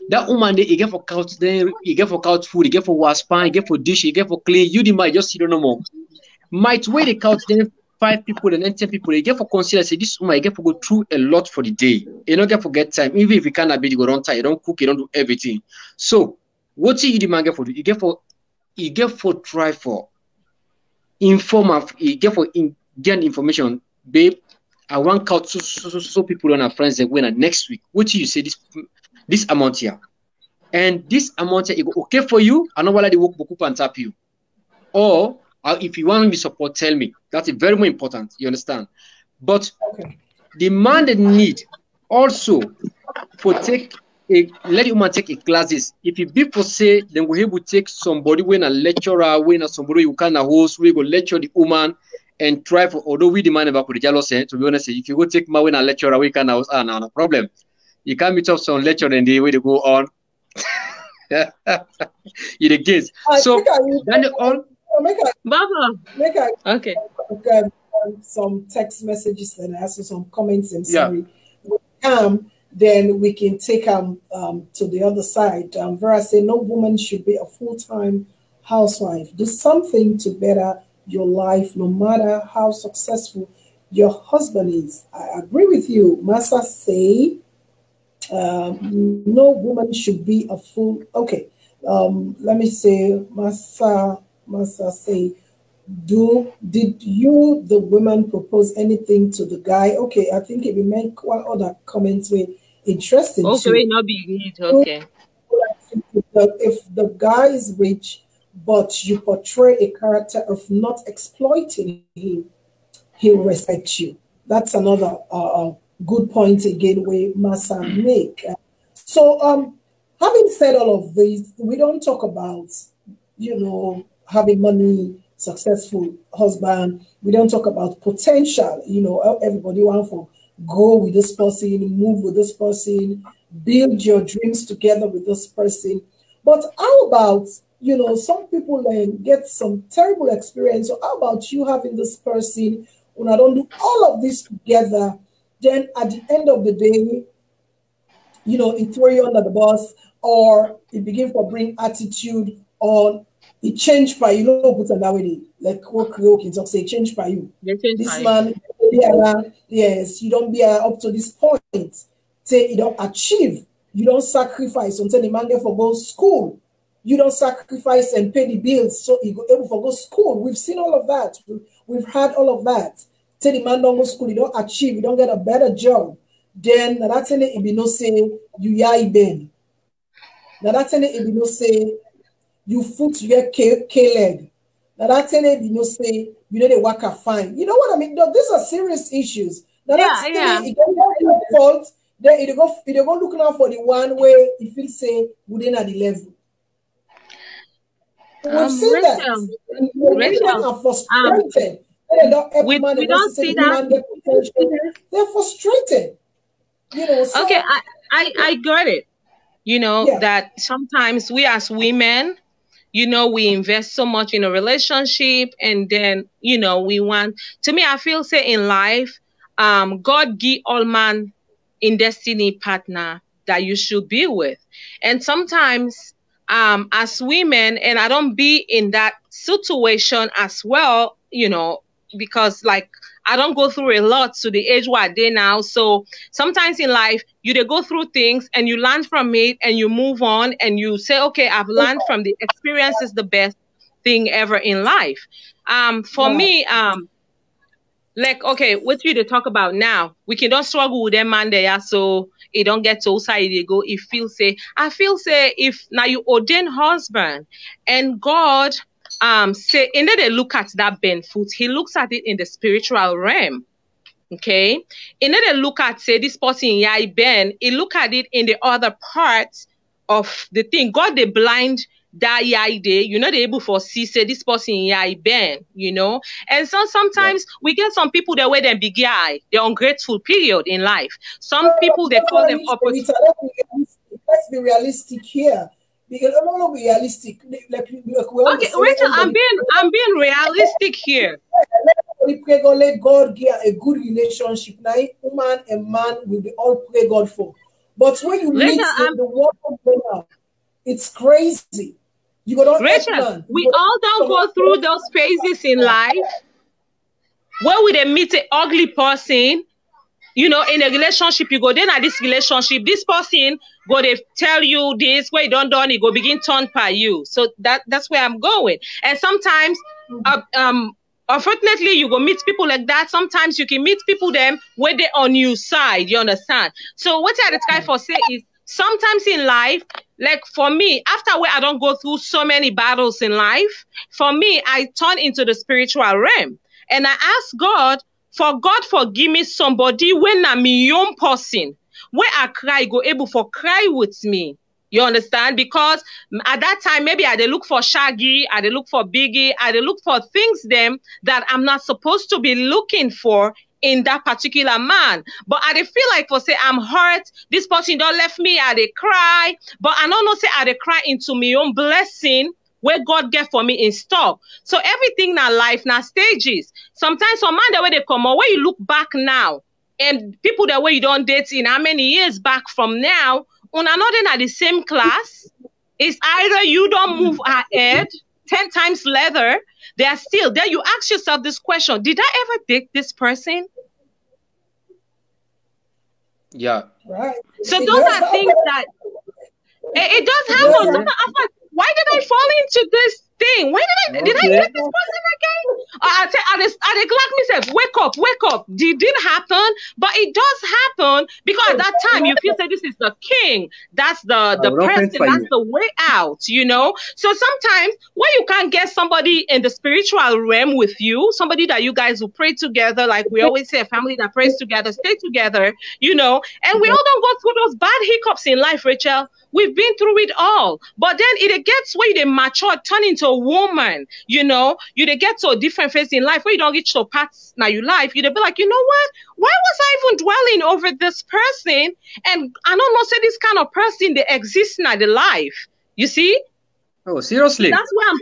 That woman day, you get for couch, then you get for couch food, you get for wash pan, you get for dish, you get for clean. You might just sit on no more. Might weigh the couch, then 5 people and then 10 people. You get for consider say this woman, you get for go through a lot for the day. You don't get for get time. Even if you cannot be, you go on time, you don't cook, you don't do everything. So what you demand get for do? You get for try for. Inform of get for gain information, babe. I want count so people on our friends that when next week. What do you say this amount here? And this amount here, it go okay for you. I know why they work book and tap you. Or if you want me support, tell me. That's very more important. You understand? But the man that need also for take let you man take a classes. If you be for say, then we able to take somebody when a lecturer, when a somebody you can a host, we go lecture the woman and try for. Although we demand about the jealous, to be honest, if you go take my when a lecturer, we can house. No problem. You can't meet up some lecture and the way to go on. You the kids. So then on. Okay. Some text messages and also some comments and sorry. Then we can take to the other side. Vera said, no woman should be a full-time housewife. Do something to better your life, no matter how successful your husband is. I agree with you. Massah say, no woman should be a full. Okay, let me say, Massah say, did you, the women, propose anything to the guy? Okay, I think it will make one other comments with interesting. Okay, not be okay. If the guy is rich, but you portray a character of not exploiting him, he'll respect you. That's another good point again where Massah make. So having said all of this, we don't talk about, having money, successful husband. We don't talk about potential. Everybody wants to go with this person, move with this person, build your dreams together with this person. But how about, some people get some terrible experience. So how about you having this person, when I don't do all of this together, then at the end of the day, it throw you under the bus, or it begin to bring attitude on. It changed by put that way. Like what Creole talk say, change by you. This man, yes, you don't be up to this point. Say you don't achieve, you don't sacrifice until the man get for go school. You don't sacrifice and pay the bills so you go able for go school. We've seen all of that. We've had all of that. Say the man don't go school, you don't achieve, you don't get a better job. Then that's it be no say you yai ben. Now that's it be no say you foot you get K-leg. Now that thing you know say you know they work a fine. You know what I mean? No, these are serious issues. Now that's it get fault. Then it go look now for the one where if you say within at the level. We've seen Rachel, that. Women are frustrated. They don't help man, we don't see that. They're frustrated. You know, so, okay, I got it. You know, that sometimes we as women, you know, we invest so much in a relationship and then, you know, we want, to me, I feel say in life, God give all man in destiny partner that you should be with. And sometimes as women, and I don't be in that situation as well, you know, because like I don't go through a lot to the age where I did now. So sometimes in life, you go through things and you learn from it and you move on and you say, okay, I've learned from the experience is the best thing ever in life. For me, like, okay, what you to talk about now, we can don't struggle with them man there, so it don't get to side they go. If feel say, I feel say if now you ordain husband and God say, and then they look at that bent foot, he looks at it in the spiritual realm. Okay. And then they look at, say, this person in Ben, he look at it in the other parts of the thing. God they blind that day, you know, they able to see, say, this person in Ben, you know. And so sometimes we get some people that wear them big eye, they're ungrateful period in life. Some people they call them opportunities. Let's be realistic here. Because I'm not realistic. Like okay, Rachel, I'm being realistic here. We pray God, let God give a good relationship. Now, woman and man will be all pray God for. But when you meet the world of God, it's crazy. You got Rachel, we all don't go through those phases in life where we meet an ugly person. You know, in a relationship, you go then at this relationship, this person go they tell you this, where you don't done, it go begin turn by you. So that's where I'm going. And sometimes, unfortunately, you go meet people like that. Sometimes you can meet people them where they on your side. You understand? So what I try for say is sometimes in life, like for me, after where I don't go through so many battles in life, for me, I turn into the spiritual realm and I ask God, for God forgive me somebody when I'm a young person, where I cry, go able for cry with me. You understand? Because at that time, maybe I look for Shaggy, I look for Biggie, I look for things them that I'm not supposed to be looking for in that particular man. But I feel like for say I'm hurt, this person don't left me, I cry, but I don't know say I cry into my own blessing where God get for me in store. So everything now life now stages. Sometimes some man the way they come out, where you look back now, and people that way you don't date in how many years back from now, on another at the same class, it's either you don't move ahead 10 times later, they are still there. You ask yourself this question: did I ever date this person? Yeah. Right. So those are things that it does happen. Yeah. Why did I fall into this thing? Why did I get this person again? I like myself, wake up. It didn't happen, but it does happen because at that time you feel that this is the king. That's the person, that's the way out, you know? So sometimes when you can't get somebody in the spiritual realm with you, somebody that you guys will pray together, like we always say, a family that prays together, stay together, you know, and we all don't go through those bad hiccups in life, Rachel. We've been through it all. But then it gets where they mature, turn into a woman, you know, you they get to a different phase in life where you don't get to parts now your life. You they be like, you know what? Why was I even dwelling over this person? And I don't know, say this kind of person they exist in the life. You see? Oh, seriously? That's where I'm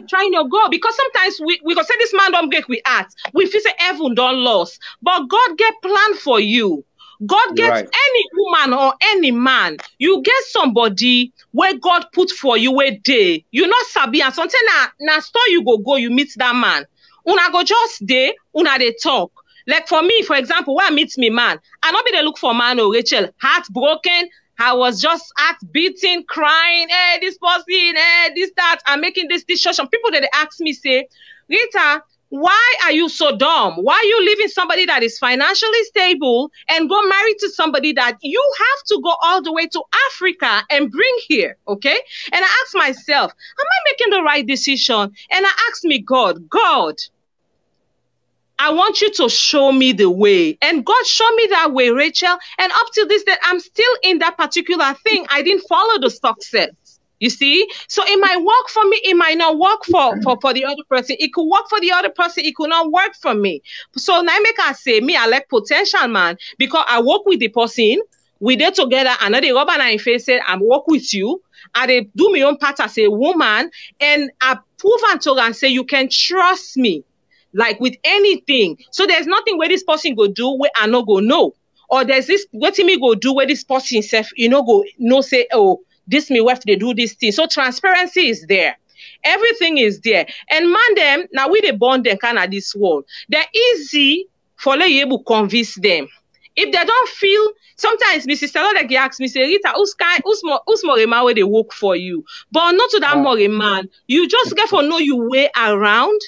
trying to go, because sometimes we go say this man don't break with heart. We feel say heaven don't lost. But God get plan for you. God gets any woman or any man, you get somebody where God put for you where they, you not sabi and something na store you go, you meet that man. Una go just day, una they talk. Like for me, for example, when I meet me man, I not be they look for man or Rachel, heartbroken. I was just heart beating, crying, hey, this person, hey, this, that, I'm making this decision. People that they ask me say, Rita, why are you so dumb? Why are you leaving somebody that is financially stable and go marry to somebody that you have to go all the way to Africa and bring here, okay? And I asked myself, am I making the right decision? And I asked me, God, I want you to show me the way. And God showed me that way, Rachel. And up to this day, I'm still in that particular thing. I didn't follow the success. You see? So it might work for me. It might not work for the other person. It could work for the other person. It could not work for me. So now I say, me, I like potential man because I work with the person. We did together. I know the rubber and face said, I work with you. I do my own part as a woman. And I prove and talk and say, you can trust me. Like with anything. So there's nothing where this person go do where I no go know. Or there's this what me go do where this person self, go no say, oh, this me have to do this thing. So transparency is there. Everything is there. And man them, now we the bond them kind of this world. They're easy for you able to convince them. If they don't feel, sometimes Mrs. Stella like asks me, say, Rita, who's more man where they work for you? But not to that more man. You just get to know your way around.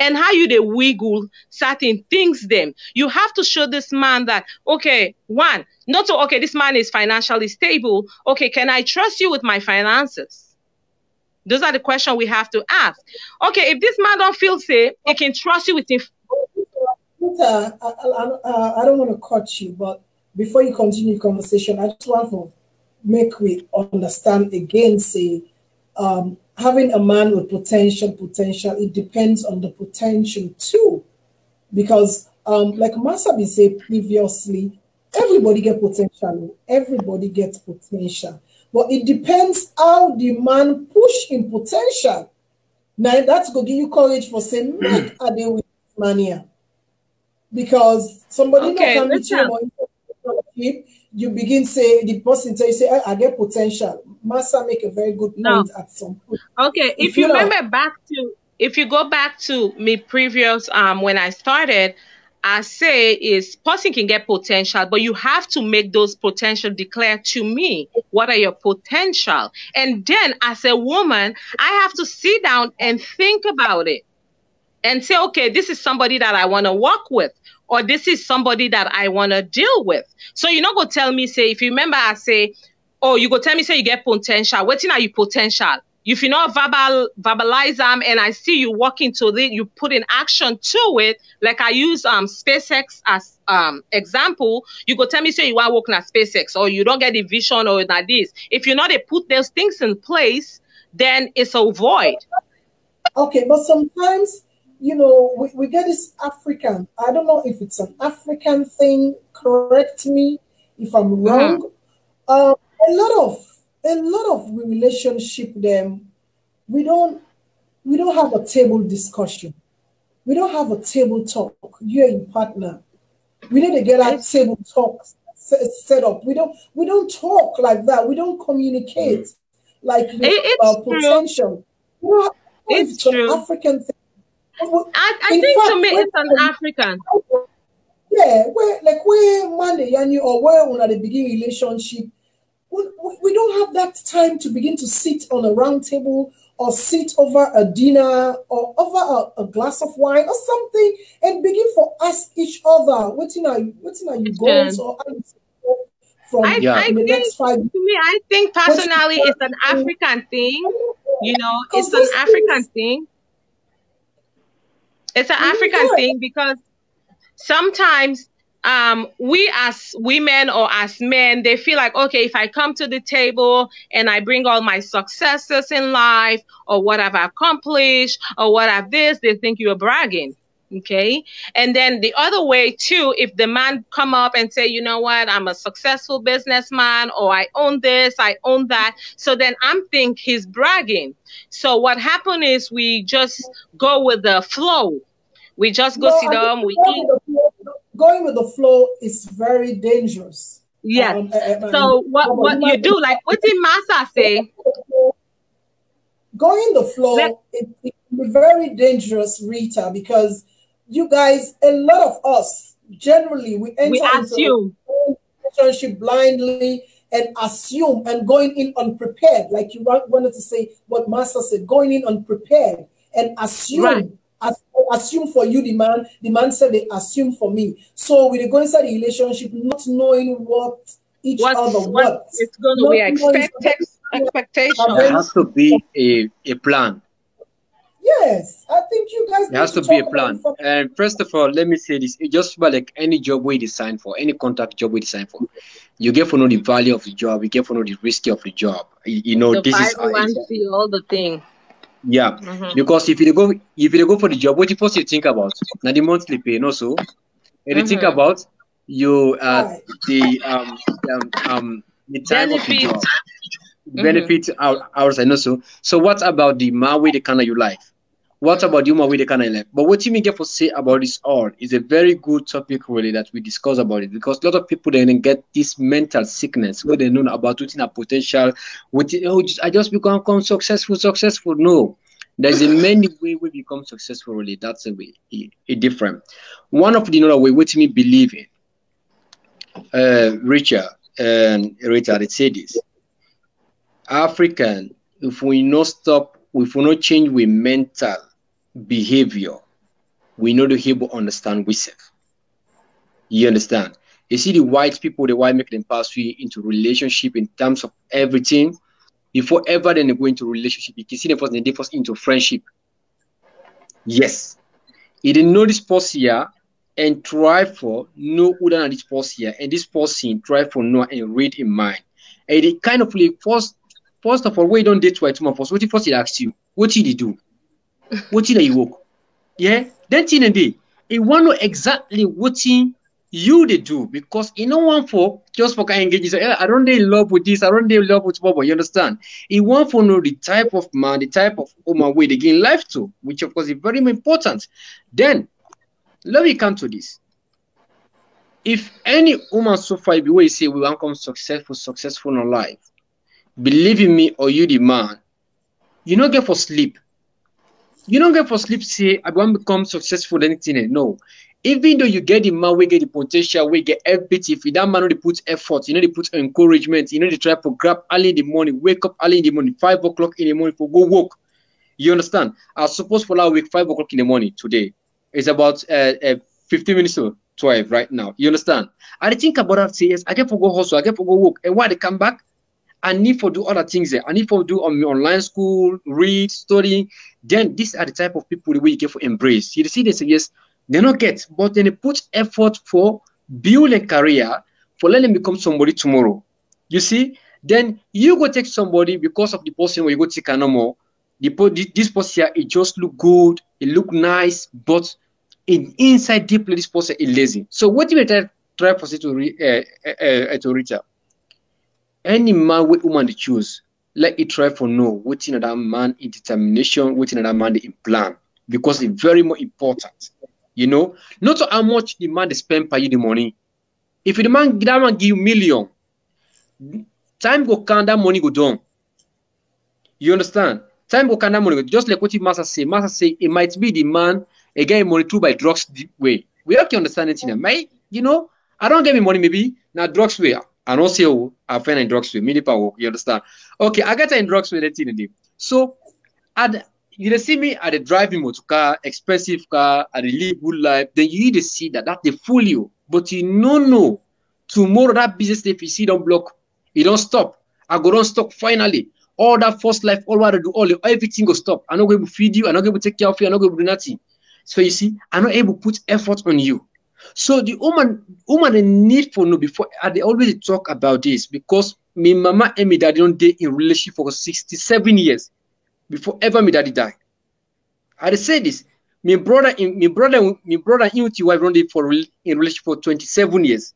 And how you they wiggle certain things them. You have to show this man that, okay, one, not to, okay, this man is financially stable. Okay, can I trust you with my finances? Those are the questions we have to ask. Okay, if this man don't feel safe, he can trust you with him. Rita, I don't want to cut you, but before you continue the conversation, I just want to make we understand again, say, having a man with potential, it depends on the potential too. Because like Massah said previously, everybody get potential. Everybody gets potential. But it depends how the man push in potential. Now that's going to give you courage for saying, make a day with mania. Because somebody not can meet you, you begin say, the person tell you, say, I get potential. Massah make a very good point at some point. Okay, if you remember back to, if you go back to me previous, when I started, I say is person can get potential, but you have to make those potential declare to me, what are your potential? And then as a woman, I have to sit down and think about it and say, okay, this is somebody that I want to work with, or this is somebody that I want to deal with. So you're not going to tell me, say, if you remember, I say, oh, you go tell me, say you get potential. What's in your potential? If you not verbalize them and I see you walking to it, you put in action to it. Like I use SpaceX as example. You go tell me, say you want to work in a SpaceX, or you don't get the vision or like this. If you're not put those things in place, then it's a void. Okay, but sometimes, we get this African. I don't know if it's an African thing. Correct me if I'm wrong. A lot of relationship them, we don't have a table discussion. We don't have a table talk. You and your partner. We need to get our table talk set up. We don't talk like that. We don't communicate like about potential. It's true. An African thing. I think fact, to me it's an African. Yeah, where money or where on at the beginning relationship. We don't have that time to begin to sit on a round table or sit over a dinner or over a glass of wine or something and begin to ask each other what's in your goals or from the next 5 years. To me, I think personally it's an African thing. It's an African thing. It's an African thing because sometimes we as women or as men, they feel like, okay, if I come to the table and I bring all my successes in life or what I've accomplished or what I've this, they think you're bragging. Okay. And then the other way too, if the man come up and say, you know what, I'm a successful businessman, or I own this, I own that. So then I'm think he's bragging. So what happened is we just go with the flow. We just go sit down, we eat. Going with the flow is very dangerous. Yes. So what you do, like what did Massah say? Going the flow, it can be very dangerous, Rita, because you guys, a lot of us, generally, we enter into a relationship blindly and assume and going in unprepared. Like you wanted to say what Massah said, going in unprepared and assume. assume for you, the man said they assume for me. So we go inside the relationship not knowing what each other wants. It's going to be expectation. There has to be a plan. Yes, I think you guys. There has to be a plan. And first of all, let me say this: it's just about like any job we design for, any contract job we design for. You get to know the value of the job. You get to know the risk of the job. You know, the this is all the thing. Yeah, because if you go for the job, what first you think about? Now the monthly pay, no so. And you think about the time of the job, benefit hours, and also. So what about the way the kind of your life? What about the way the kind of life? But what you get for say about this all is a very good topic really that we discuss about it, because a lot of people then get this mental sickness where they know about within a potential, I just become successful. No, there's a many way we become successful really. That's a way, a different. One of the other way what me believe in, Richard and Rita, they say this: African, if we not stop, if we not change with mental behavior, we know the able understand we self. You understand? You see the white people, the white make them pass into relationship in terms of everything. Before ever then they go into relationship, you can see them first, then they first into friendship. Yes. He didn't know this person here and try for know who than this person here, and this person try for know and read in mind. And it kind of like first of all, we don't date right first. What if first he asks you, what did he do? What did he work? Yeah, then he want to know exactly what you they do, because you know one for just for kind of engage. Say, I don't in love with this, I don't in love with Bobo. You understand? He want to know the type of man, the type of woman way they gain life to, which of course is very important. Then let me come to this. If any woman so far the way you say we want to become successful in life, believe in me or you the man, you don't get for sleep. You don't get for sleep say I want to become successful anything. No. Even though you get the man, we get the potential, we get everything. If that man, they put effort, they put encouragement, they try to grab early in the morning, wake up early in the morning, 5 o'clock in the morning for go work. You understand? I suppose for our week 5 o'clock in the morning today. It's about 15 minutes to 12 right now. You understand? I think about that. Say yes, I get for go hustle, I get for go work, and why they come back? I need to do other things there. I need to do online school, read, study. Then these are the type of people the way you get for embrace. You see, they say yes, they not get, but then they put effort for build a career, for letting them become somebody tomorrow. You see, then you go take somebody because of the person where you go take no more. This person here, it just look good, it look nice, but inside deeply this person is lazy. So what do you try for say to Rita? Any man with woman they choose, let it try for know what's in that man in determination, what's in that man in plan, because it's very more important. You know, not how much the man they spend per you the money. If the man that man give million, time go count that money go down. You understand? Time go count that money go, just like what Massah say. Massah say it might be the man again money through by drugs way. We have to understand it in a you know, I don't get me money maybe now drugs way. I don't say oh I find in drugs way, mini power, you understand? Okay, I get in drugs way that in. So you see me at the driving motor car, expensive car, at the live good life, then you need to see that they fool you. But you know tomorrow that business if you see don't block, you don't stop. I go don't stop finally. All that first life, all what I do, everything go stop. I'm not going to feed you, I'm not going to take care of you, I'm not going to do nothing. So you see, I'm not able to put effort on you. So the woman they need for know before they always talk about this, because me mama and me daddy don't date in relationship for 67 years before ever me daddy die. I say this. My brother and your wife don't date for in relationship for 27 years.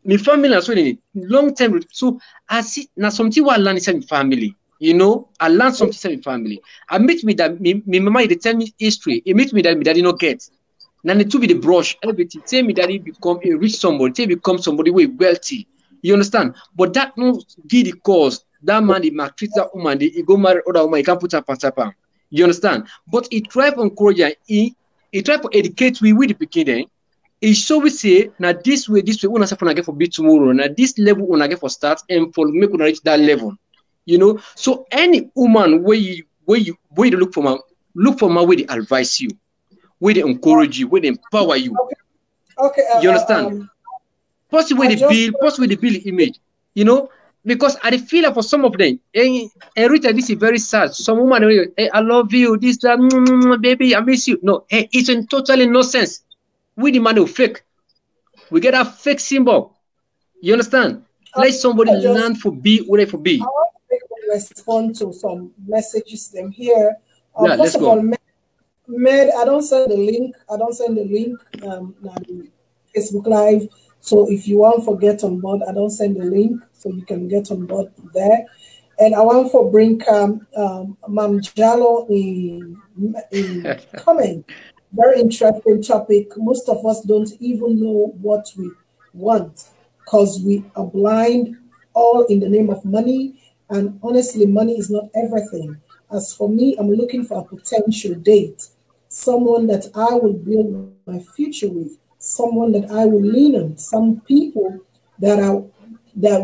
My family as well long time. So I see now something I learn inside my family. You know, I learned something inside my family. I meet me that my mama they tell me history. It meet me that my daddy not get. Now the two be the brush, everything. Tell me daddy become a rich somebody, tell me become somebody who is wealthy. You understand? But that no give the cause. That man he maltreat that woman, he go marry other woman, he can't put her patapa. You understand? But he try to encourage her, he try to educate we with the beginning. He show we say now this way, una say for get for beat tomorrow. Now this level una get for start and for make una reach that level. You know, so any woman where you look for my way they advise you. where they encourage you, where they empower you. Okay. You understand? Possibly where they build image. You know, because I feel like for some of them, and Rita, this is very sad. Some woman, hey, I love you, this, that, baby, I miss you. No, hey, it's in totally nonsense. We the man who fake. We get a fake symbol. You understand? Let somebody learn for be what they for be. I want to respond to some messages them here. Yeah, first of all, Med, I don't send the link. The Facebook Live. So if you want to get on board, I don't send the link, so you can get on board there. And I want to bring Mam Jalo in comment. Very interesting topic. Most of us don't even know what we want because we are blind, all in the name of money. And honestly, money is not everything. As for me, I'm looking for a potential date, someone that I will build my future with, someone that I will lean on, some people that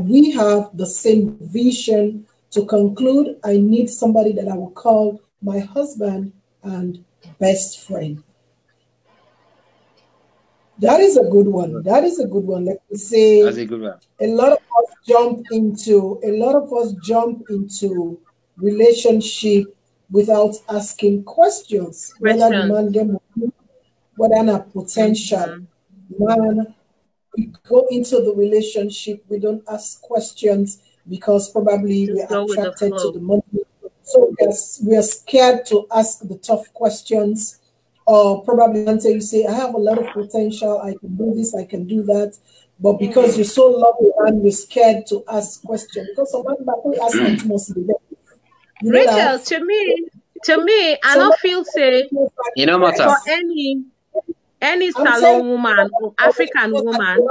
we have the same vision. To conclude, I need somebody that I will call my husband and best friend. That is a good one. Let me say, that's a good one. A lot of us jump into relationship without asking questions. Whether the man get money, whether not potential. Man, we go into the relationship, we don't ask questions because probably we are attracted to the money. So we are scared to ask the tough questions. Or probably until you say, I have a lot of potential, I can do this, I can do that. But because you're so lovely and you're scared to ask questions, because someone ask it mostly. Rachel, to me, I don't feel safe for any salon woman or African woman.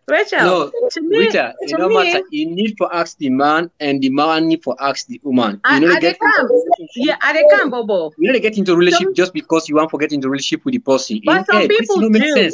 Rachel, no, Rita, it don't matter. You need to ask the man, and the man need to ask the woman. You know, they can, Bobo. You don't get into a relationship just because you want to get into a relationship with the person. But some people do,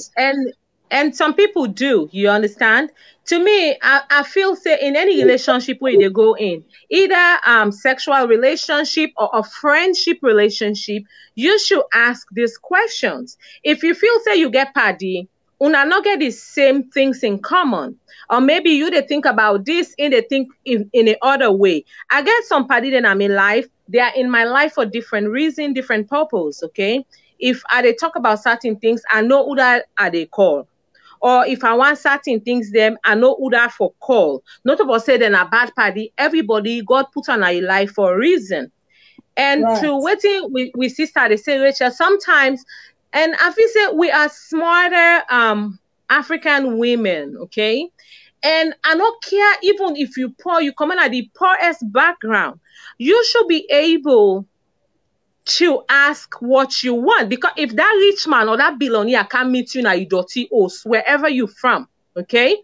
and some people do. You understand? To me, I feel say in any relationship where they go in, either sexual relationship or a friendship relationship, you should ask these questions. If you feel say you get party, una not get the same things in common, or maybe you they think about this and they think in a other way. I get some party that I'm in life. They are in my life for different reason, different purpose. Okay, if they talk about certain things, I know who that are they call. Or if I want certain things, them I know who that for call. Not about say then a bad party. Everybody God put on our life for a reason. And to waiting with sister, they say, Rachel, sometimes. And I feel say we are smarter African women, okay? And I don't care even if you poor, you come in at the poorest background. You should be able to ask what you want. Because if that rich man or that billionaire can meet you in a dirty house, wherever you're from, okay?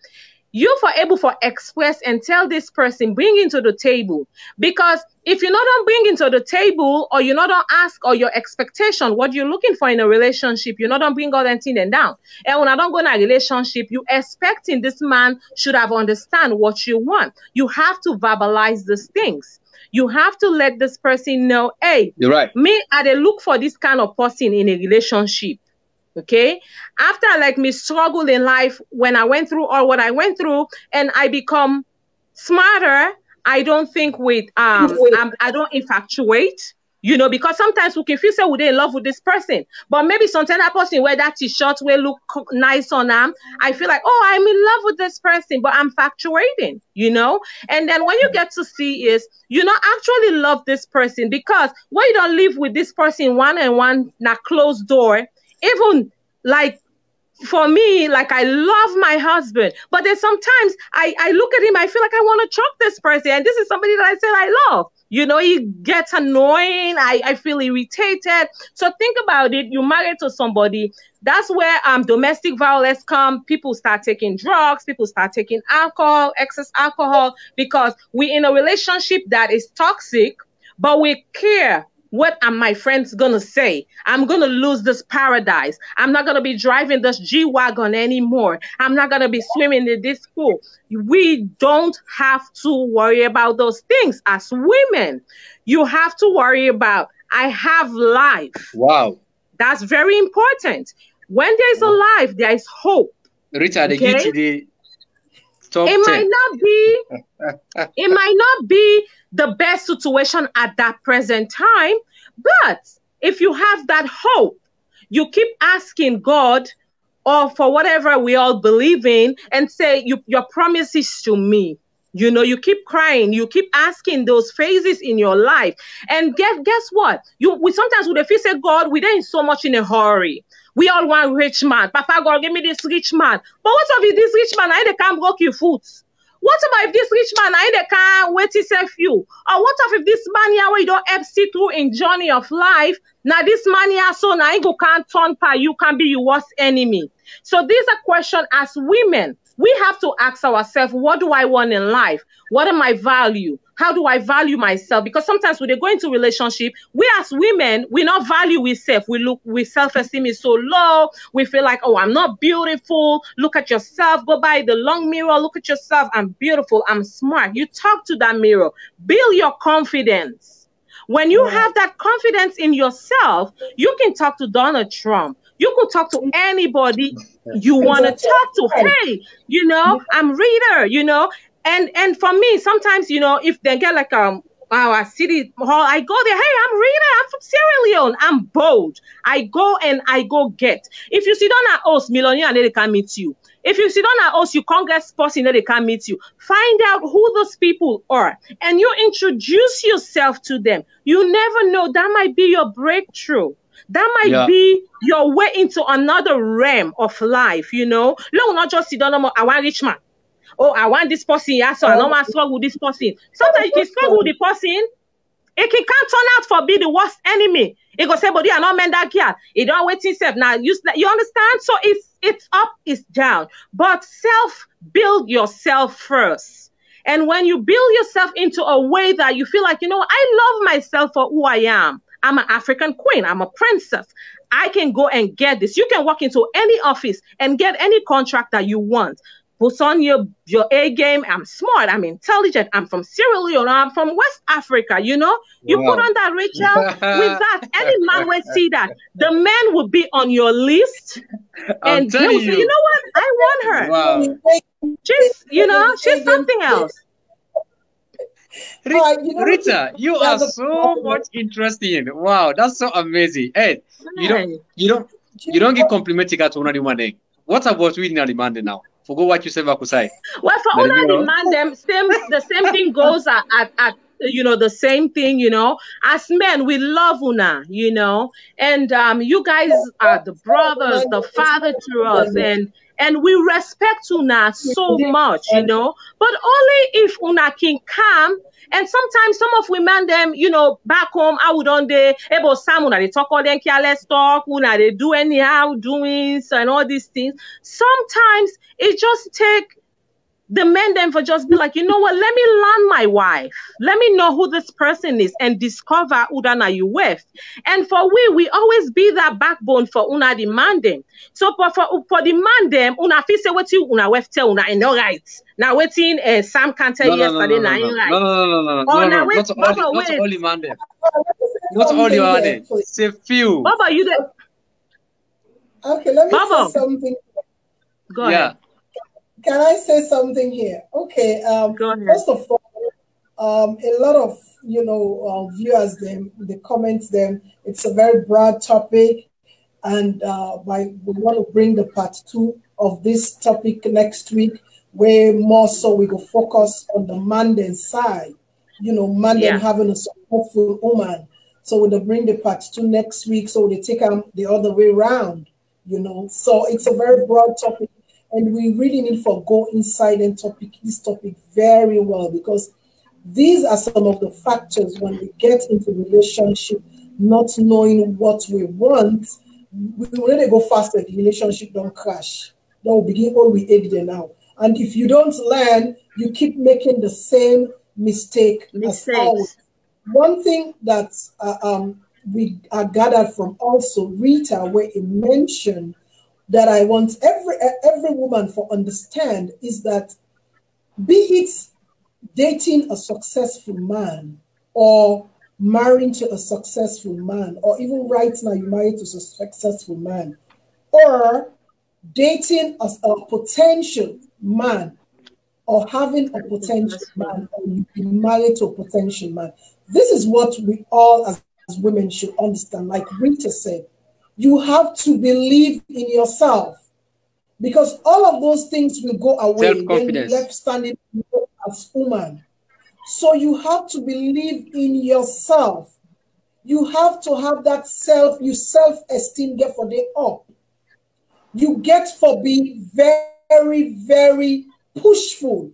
You for able for express and tell this person, bring into the table. Because if you not don't bring into the table, or you not don't ask, or your expectation, what you're looking for in a relationship, you not don't bring all that thing then down. And when I don't go in a relationship, you expecting this man should have understand what you want. You have to verbalize these things. You have to let this person know, hey, you're right. Me, I dey look for this kind of person in a relationship. Okay, after like me struggle in life, when I went through all what I went through, and I become smarter, I don't think I don't infatuate, you know, because sometimes we can feel so we're in love with this person, but maybe sometimes that person wear that t-shirt will look nice on them. I feel like, oh, I'm in love with this person, but I'm infatuating, you know. And then when you get to see is you not actually love this person, because when you don't live with this person one-on-one, not closed door. Even like for me, like I love my husband, but then sometimes I look at him, I feel like I want to choke this person. And this is somebody that I said I love. You know, he gets annoying. I feel irritated. So think about it. You married to somebody. That's where domestic violence come. People start taking drugs. People start taking alcohol, excess alcohol, because we're in a relationship that is toxic, but we care. What are my friends gonna say? I'm gonna lose this paradise. I'm not gonna be driving this G-Wagon anymore. I'm not gonna be swimming in this pool. We don't have to worry about those things as women. You have to worry about, I have life. Wow. That's very important. When there's a life, there is hope. Rita, the Okay? it might not be the best situation at that present time, but if you have that hope, you keep asking God or for whatever we all believe in and say, your promises to me. You know, you keep crying, you keep asking those phases in your life. And guess what? We sometimes would feel say, God, we ain't so much in a hurry. We all want rich man. Papa God, give me this rich man. But what if this rich man, I can't broke your foot? What about if this rich man, I can't wait to save you? Or what if this man here where you don't help see through in journey of life? Now this man here, so now you can't turn per, you can be your worst enemy. So these are questions as women. We have to ask ourselves, what do I want in life? What are my value? How do I value myself? Because sometimes when they go into relationship, we as women, we not value ourselves. We self-esteem is so low. We feel like, oh, I'm not beautiful. Look at yourself. Go by the long mirror. Look at yourself. I'm beautiful. I'm smart. You talk to that mirror. Build your confidence. When you have that confidence in yourself, you can talk to Donald Trump. You could talk to anybody you want to talk to. Hey, you know, I'm Rita, you know. And for me, sometimes, you know, if they get like our city hall, I go there. Hey, I'm Rita. I'm from Sierra Leone. I'm bold. I go and I go get. If you sit on our host, millionaire, they can't meet you. If you sit on our host, you Congress person, they can't meet you. Find out who those people are and you introduce yourself to them. You never know. That might be your breakthrough. That might be your way into another realm of life, you know. Look, not just sit down, I want rich man. Oh, I want this person, yeah, so I don't want to struggle with this person. Sometimes you can struggle with the person, it can turn out for be the worst enemy. It go say, but you are not meant that care. It don't wait itself. Now, you understand? So it's up, it's down. But build yourself first. And when you build yourself into a way that you feel like, you know, I love myself for who I am. I'm an African queen. I'm a princess. I can go and get this. You can walk into any office and get any contract that you want. Put on your A game. I'm smart. I'm intelligent. I'm from Sierra Leone. I'm from West Africa. You know, you put on that, Rachel. With that, any man will see that. The man will be on your list, and they will say, you know what? I want her. Wow. She's something else. Rita, you are so much interesting. Wow, that's so amazing. Hey, you don't get complimented at one demanding. What about we in demanding now? Forgo what you said about Kusai. Well, for all demand them, the same thing goes at the same thing, you know. As men, we love Una, you know, and you guys are the brothers, the father to us, and we respect Una so much, you know. But only if Una can come. And sometimes some of women them, you know, back home, I would on the able some they talk all them careless talk, they do anyhow doings and all these things. Sometimes it just take the men then for just be like, you know what, let me learn my wife. Let me know who this person is and discover who Udana you with. And for we always be that backbone for Una demanding. So for demand them, Una feel say what you Una with tell Una and no rights. Now waiting Sam can't tell yesterday now right. No. Not all demand them. Not all demand them. It's a few. Baba, you there? Okay, let me say something. Go ahead. Can I say something here? Okay. First of all, a lot of viewers they comment them. It's a very broad topic, and we want to bring the part 2 of this topic next week, where more so we go focus on the man side. You know, man having a successful woman. So we'll bring the part 2 next week. So they take them the other way around. You know, so it's a very broad topic. And we really need to go inside and this topic very well, because these are some of the factors when we get into relationship, not knowing what we want. We really go faster, the relationship don't crash. That will begin all we age there now. And if you don't learn, you keep making the same mistake as always. One thing that we are gathered from also Rita, where it mentioned that I want every woman to understand is that, be it dating a successful man or marrying to a successful man, or even right now you're married to a successful man, or dating as a potential man, or having a potential man, or you be married to a potential man. This is what we all as women should understand. Like Rita said, you have to believe in yourself, because all of those things will go away when you're left standing as woman. So you have to believe in yourself. You have to have that self-esteem get for the up. You get for be very, very pushful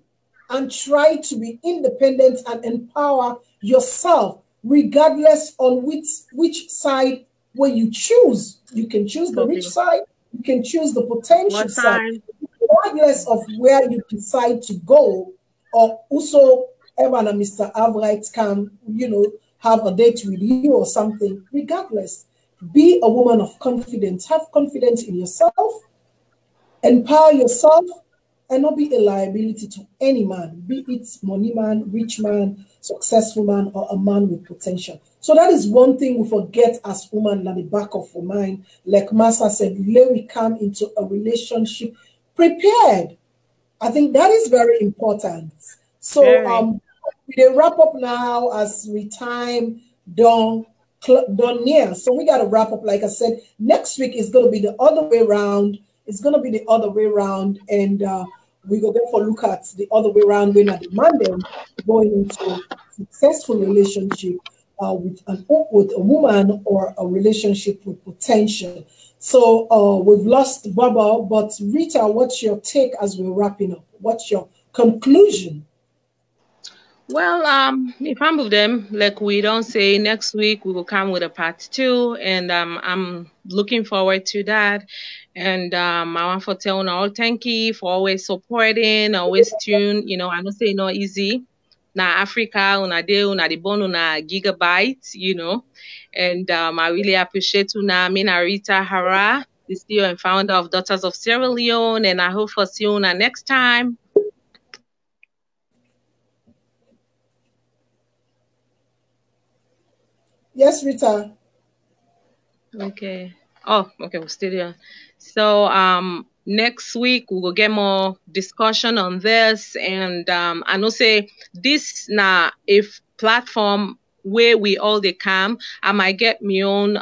and try to be independent and empower yourself, regardless on which side where you choose. You can choose the rich side, you can choose the potential side, regardless of where you decide to go, or also Evan and Mr. Avright can, you know, have a date with you or something. Regardless, be a woman of confidence. Have confidence in yourself, empower yourself, and not be a liability to any man, be it money man, rich man, successful man, or a man with potential. So that is one thing we forget as women at the back of our mind. Like Massah said, let we come into a relationship prepared. I think that is very important. So we wrap up now as we time done near. So we got to wrap up. Like I said, next week is going to be the other way around. It's going to be the other way around, and we go there for look at the other way around when at the Monday going into a successful relationship with a woman, or a relationship with potential. So we've lost Bobo, but Rita, what's your take as we're wrapping up? What's your conclusion? Well, if I'm with them, like we don't say, next week we will come with a part 2, and I'm looking forward to that. And I want to tell you all thank you for always supporting, always tune. You know, I don't say no easy. Na Africa, una the born una gigabyte, you know. And I really appreciate you now. Rita Arah, the CEO and founder of Daughters of Sierra Leone, and I hope to see you next time. Yes, Rita. Okay. Oh, okay, we're still here. So next week we will get more discussion on this, and I know say this now if platform where we all they come, I might get my own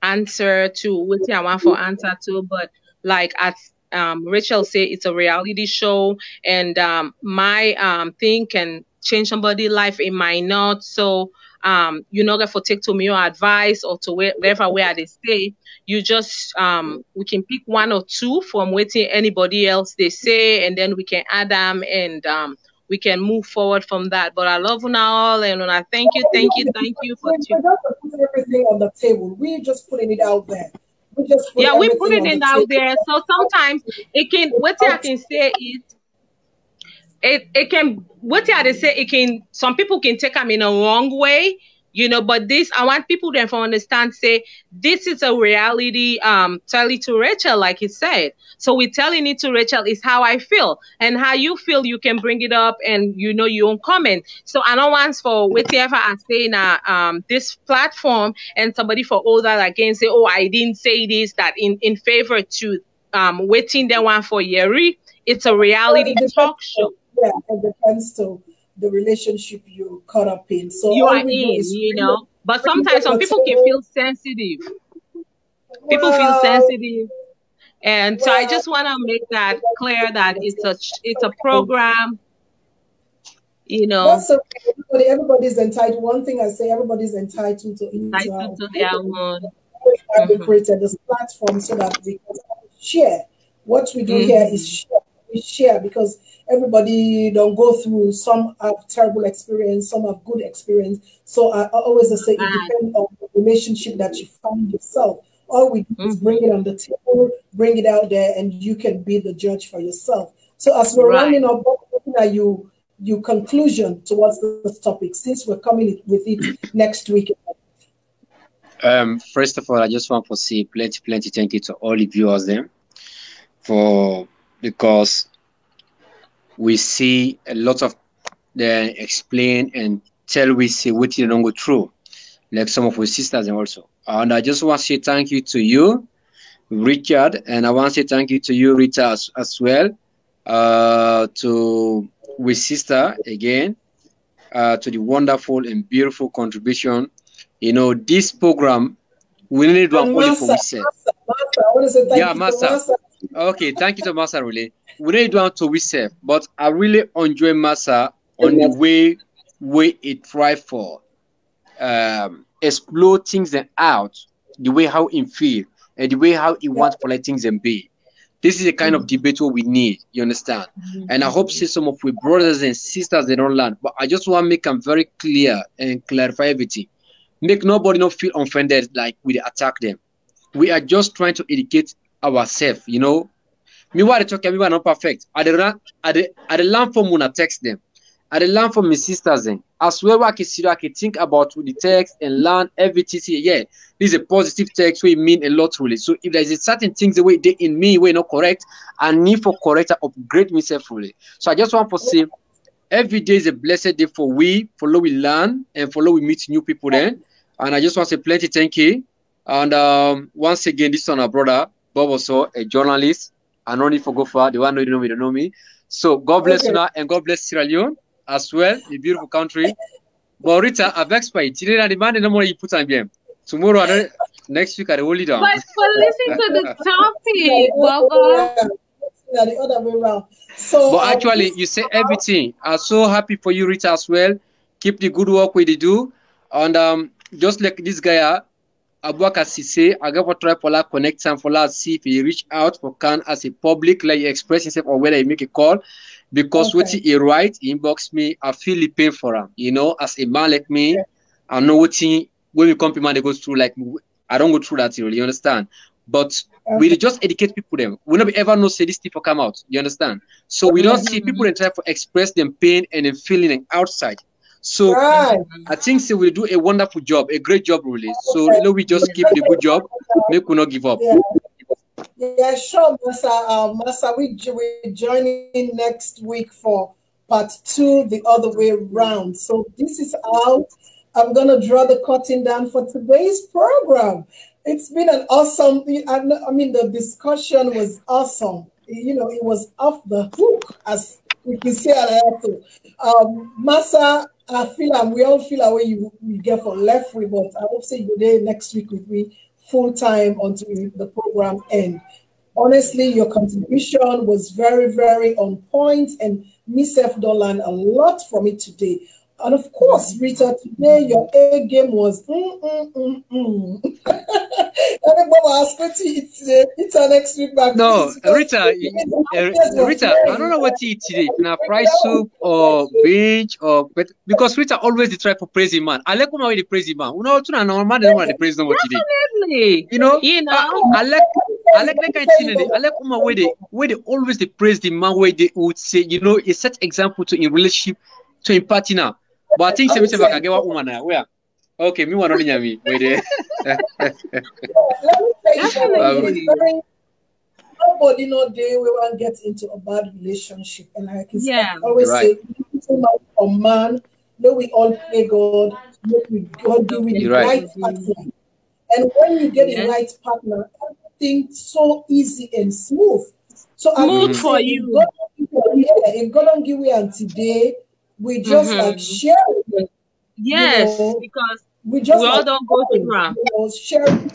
answer to what I want for answer to, but like as Rachel say, it's a reality show, and my thing can change somebody's life, it might not. So you know, for take to me your advice or to wherever where they stay, you just we can pick 1 or 2 from waiting anybody else they say, and then we can add them, and we can move forward from that. But I love you all, and I thank you for putting everything on the table. We're just putting it out there. We're putting it out there. So sometimes it can, what I can say is, it can, what I say, it can, some people can take them in a wrong way, you know, but this, I want people to understand, say, this is a reality, tell it to Racheal, like he said. So we're telling it to Racheal is how I feel, and how you feel, you can bring it up, and you know, your own comment. So I don't want for whatever I say in this platform, and somebody for all that again say, oh, I didn't say this, that in favor to waiting the one for Yeri. It's a reality talk show. Yeah, it depends to the relationship you're caught up in. So you are in, you know. But sometimes some people can feel sensitive. People feel sensitive, and so I just want to make that clear that it's a program. You know, that's okay. Everybody's entitled. One thing I say, everybody's entitled to their own. We created this platform so that we can share. What we do here is share. We share because everybody don't go through. Some have terrible experience, some have good experience. So I always say it depends on the relationship that you find yourself. All we do is bring it on the table, bring it out there, and you can be the judge for yourself. So as we're running up, what are your conclusion towards this topic, since we're coming with it next week? First of all, I just want to say plenty thank you to all the viewers there because we see a lot of them explain and tell we say what you don't go through, like some of our sisters and also. And I just want to say thank you to you, Richard, and I want to say thank you to you, Rita, as well. To we sister again, to the wonderful and beautiful contribution. You know, this program we need to only for we say. Yeah, Massah. Okay, thank you to Massah. Really, we need to to we say, but I really enjoy Massah on the way it try for explore things and out the way how it feel and the way how he wants to let things and be. This is the kind of debate what we need, you understand? And I hope see some of our brothers and sisters they don't learn. But I just want to make them very clear and clarify everything. Make nobody not feel offended like we attack them. We are just trying to educate ourselves, you know. Me what I talk, me are not perfect. I learn from when I text them. I learn from my sisters then. As well, I can think about the text and learn everything. Yeah, this is a positive text, so it mean a lot really. So if there's a certain things the way they in me way not correct, I need for correct to upgrade myself really. So I just want to say, every day is a blessed day for we follow we learn and follow we meet new people then. And I just want to say plenty thank you. And once again, this is our brother Bobo Sow, a journalist. I don't need to go far. The one who don't know me. So God bless you now, and God bless Sierra Leone as well, a beautiful country. But Rita, I've expired. Today, I demand no more you put on game. Tomorrow, next week, I will hold it down. But listen to the topic, Bobo. The other way around. So, but actually, you say everything. I'm so happy for you, Rita, as well. Keep the good work we do. And just like this guy, Abouaka Sisse, I got to try for connect and for see if he reach out for can as a public, like he express himself or whether he make a call. Because what he write, he inbox me, I feel the pain for him. You know, as a man like me, I know what he, when we come to man, they go through, like, I don't go through that, you understand? But we just educate people them. We never ever know say this thing for come out, you understand? So we don't see people and try to express them pain and them feeling and outside. So I think so we'll do a wonderful job, a great job really. So you know, we just keep the good job, make we not give up. Yeah, sure, Massah. Massah, we join in next week for part 2, the other way around. So this is how I'm gonna draw the curtain down for today's program. It's been an awesome. I mean, the discussion was awesome. You know, it was off the hook, as we can say. Massah, I feel we all feel away you get for left with, but I hope say you're there next week with me full time until the program end. Honestly, your contribution was very, very on point, and myself don't learn a lot from it today. And of course, Rita, today your A game was it's our next week back. No, Rita, Rita, I don't know what to eat today. Now, fried soup or beach or because Rita always try for praising man. I like when they praise man. You know, to normal they don't want to praise no more today. Definitely. You know, I like that kind of thing. I like where they always they praise the man where they would say, you know, a set example to in relationship to in partner. But I think I can get one woman now. Where? Okay, me one only me. Wait there. Nobody no day we want to get into a bad relationship, and like I always say, a man, no, we all pray God, we God give you the right partner, and when you get the right partner, everything so easy and smooth. So smooth for you. If God don't give you and today, we just like share it. Yes, because we all don't go through share it.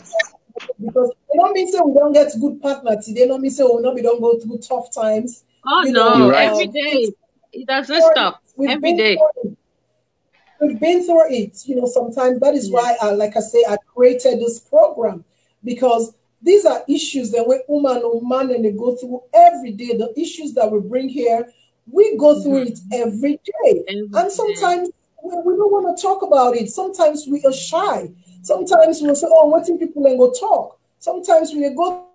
Because it don't mean say we don't get good partner today. Don't mean say we don't go through tough times. Oh no, every day it doesn't stop. Every day we've been through it. You know, sometimes that is why, like I say, I created this program, because these are issues that we woman and they go through every day. The issues that we bring here, we go through it every day. And sometimes we don't want to talk about it. Sometimes we are shy. Sometimes we'll say, oh, what if people and go talk? Sometimes we go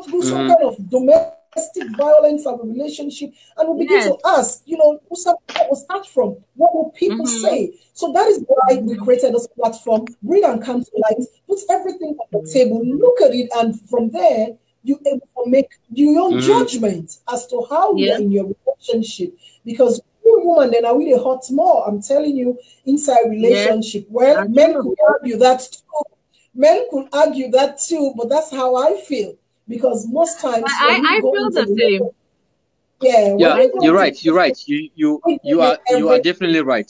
through some kind of domestic violence of a relationship, and we begin to ask, you know, who was start from? What will people say? So that is why we created this platform. Bring and come to light, put everything on the table, look at it, and from there, you able to make your own judgment as to how you are in your relationship. Because woman, then are we the hot more? I'm telling you, inside relationship. Yes, well, men could argue that too. Men could argue that too, but that's how I feel. Because most times I feel the same. Yeah, you're right. You're right. You are definitely right.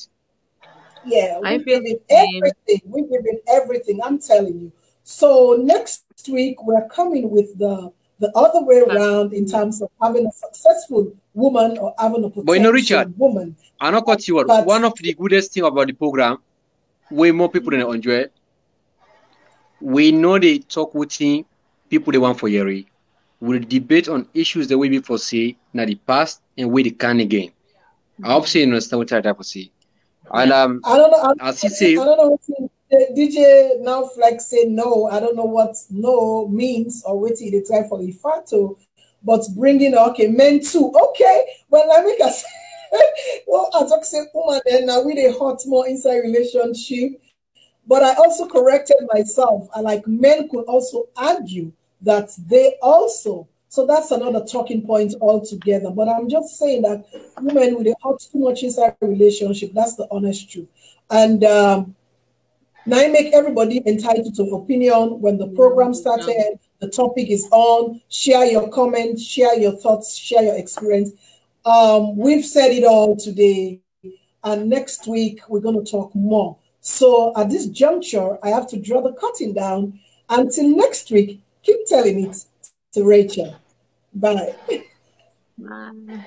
Yeah, we give it everything. We give it everything. I'm telling you. So next week we're coming with the other way around in terms of having a successful woman or having a potential Richard, woman. I know what you are. One of the goodest thing about the program, way more people than enjoy. We know they talk with people they want for Yeri. We'll debate on issues that we before see in the past and we can again. I hope you understand what I have to say. And I don't know. I don't know what DJ now flex say no. I don't know what no means or what it's time for Ifato, but bringing men too. Okay, well let me say. Well, I talk say woman then now we the hot more inside relationship. But I also corrected myself. I like men could also argue that they also. So that's another talking point altogether. But I'm just saying that women with a hot too much inside a relationship, that's the honest truth. And now I make everybody entitled to opinion. When the program started, the topic is on. Share your comments, share your thoughts, share your experience. We've said it all today. And next week, we're going to talk more. So at this juncture, I have to draw the curtain down. Until next week, keep telling it to Rachel. Bye. Bye.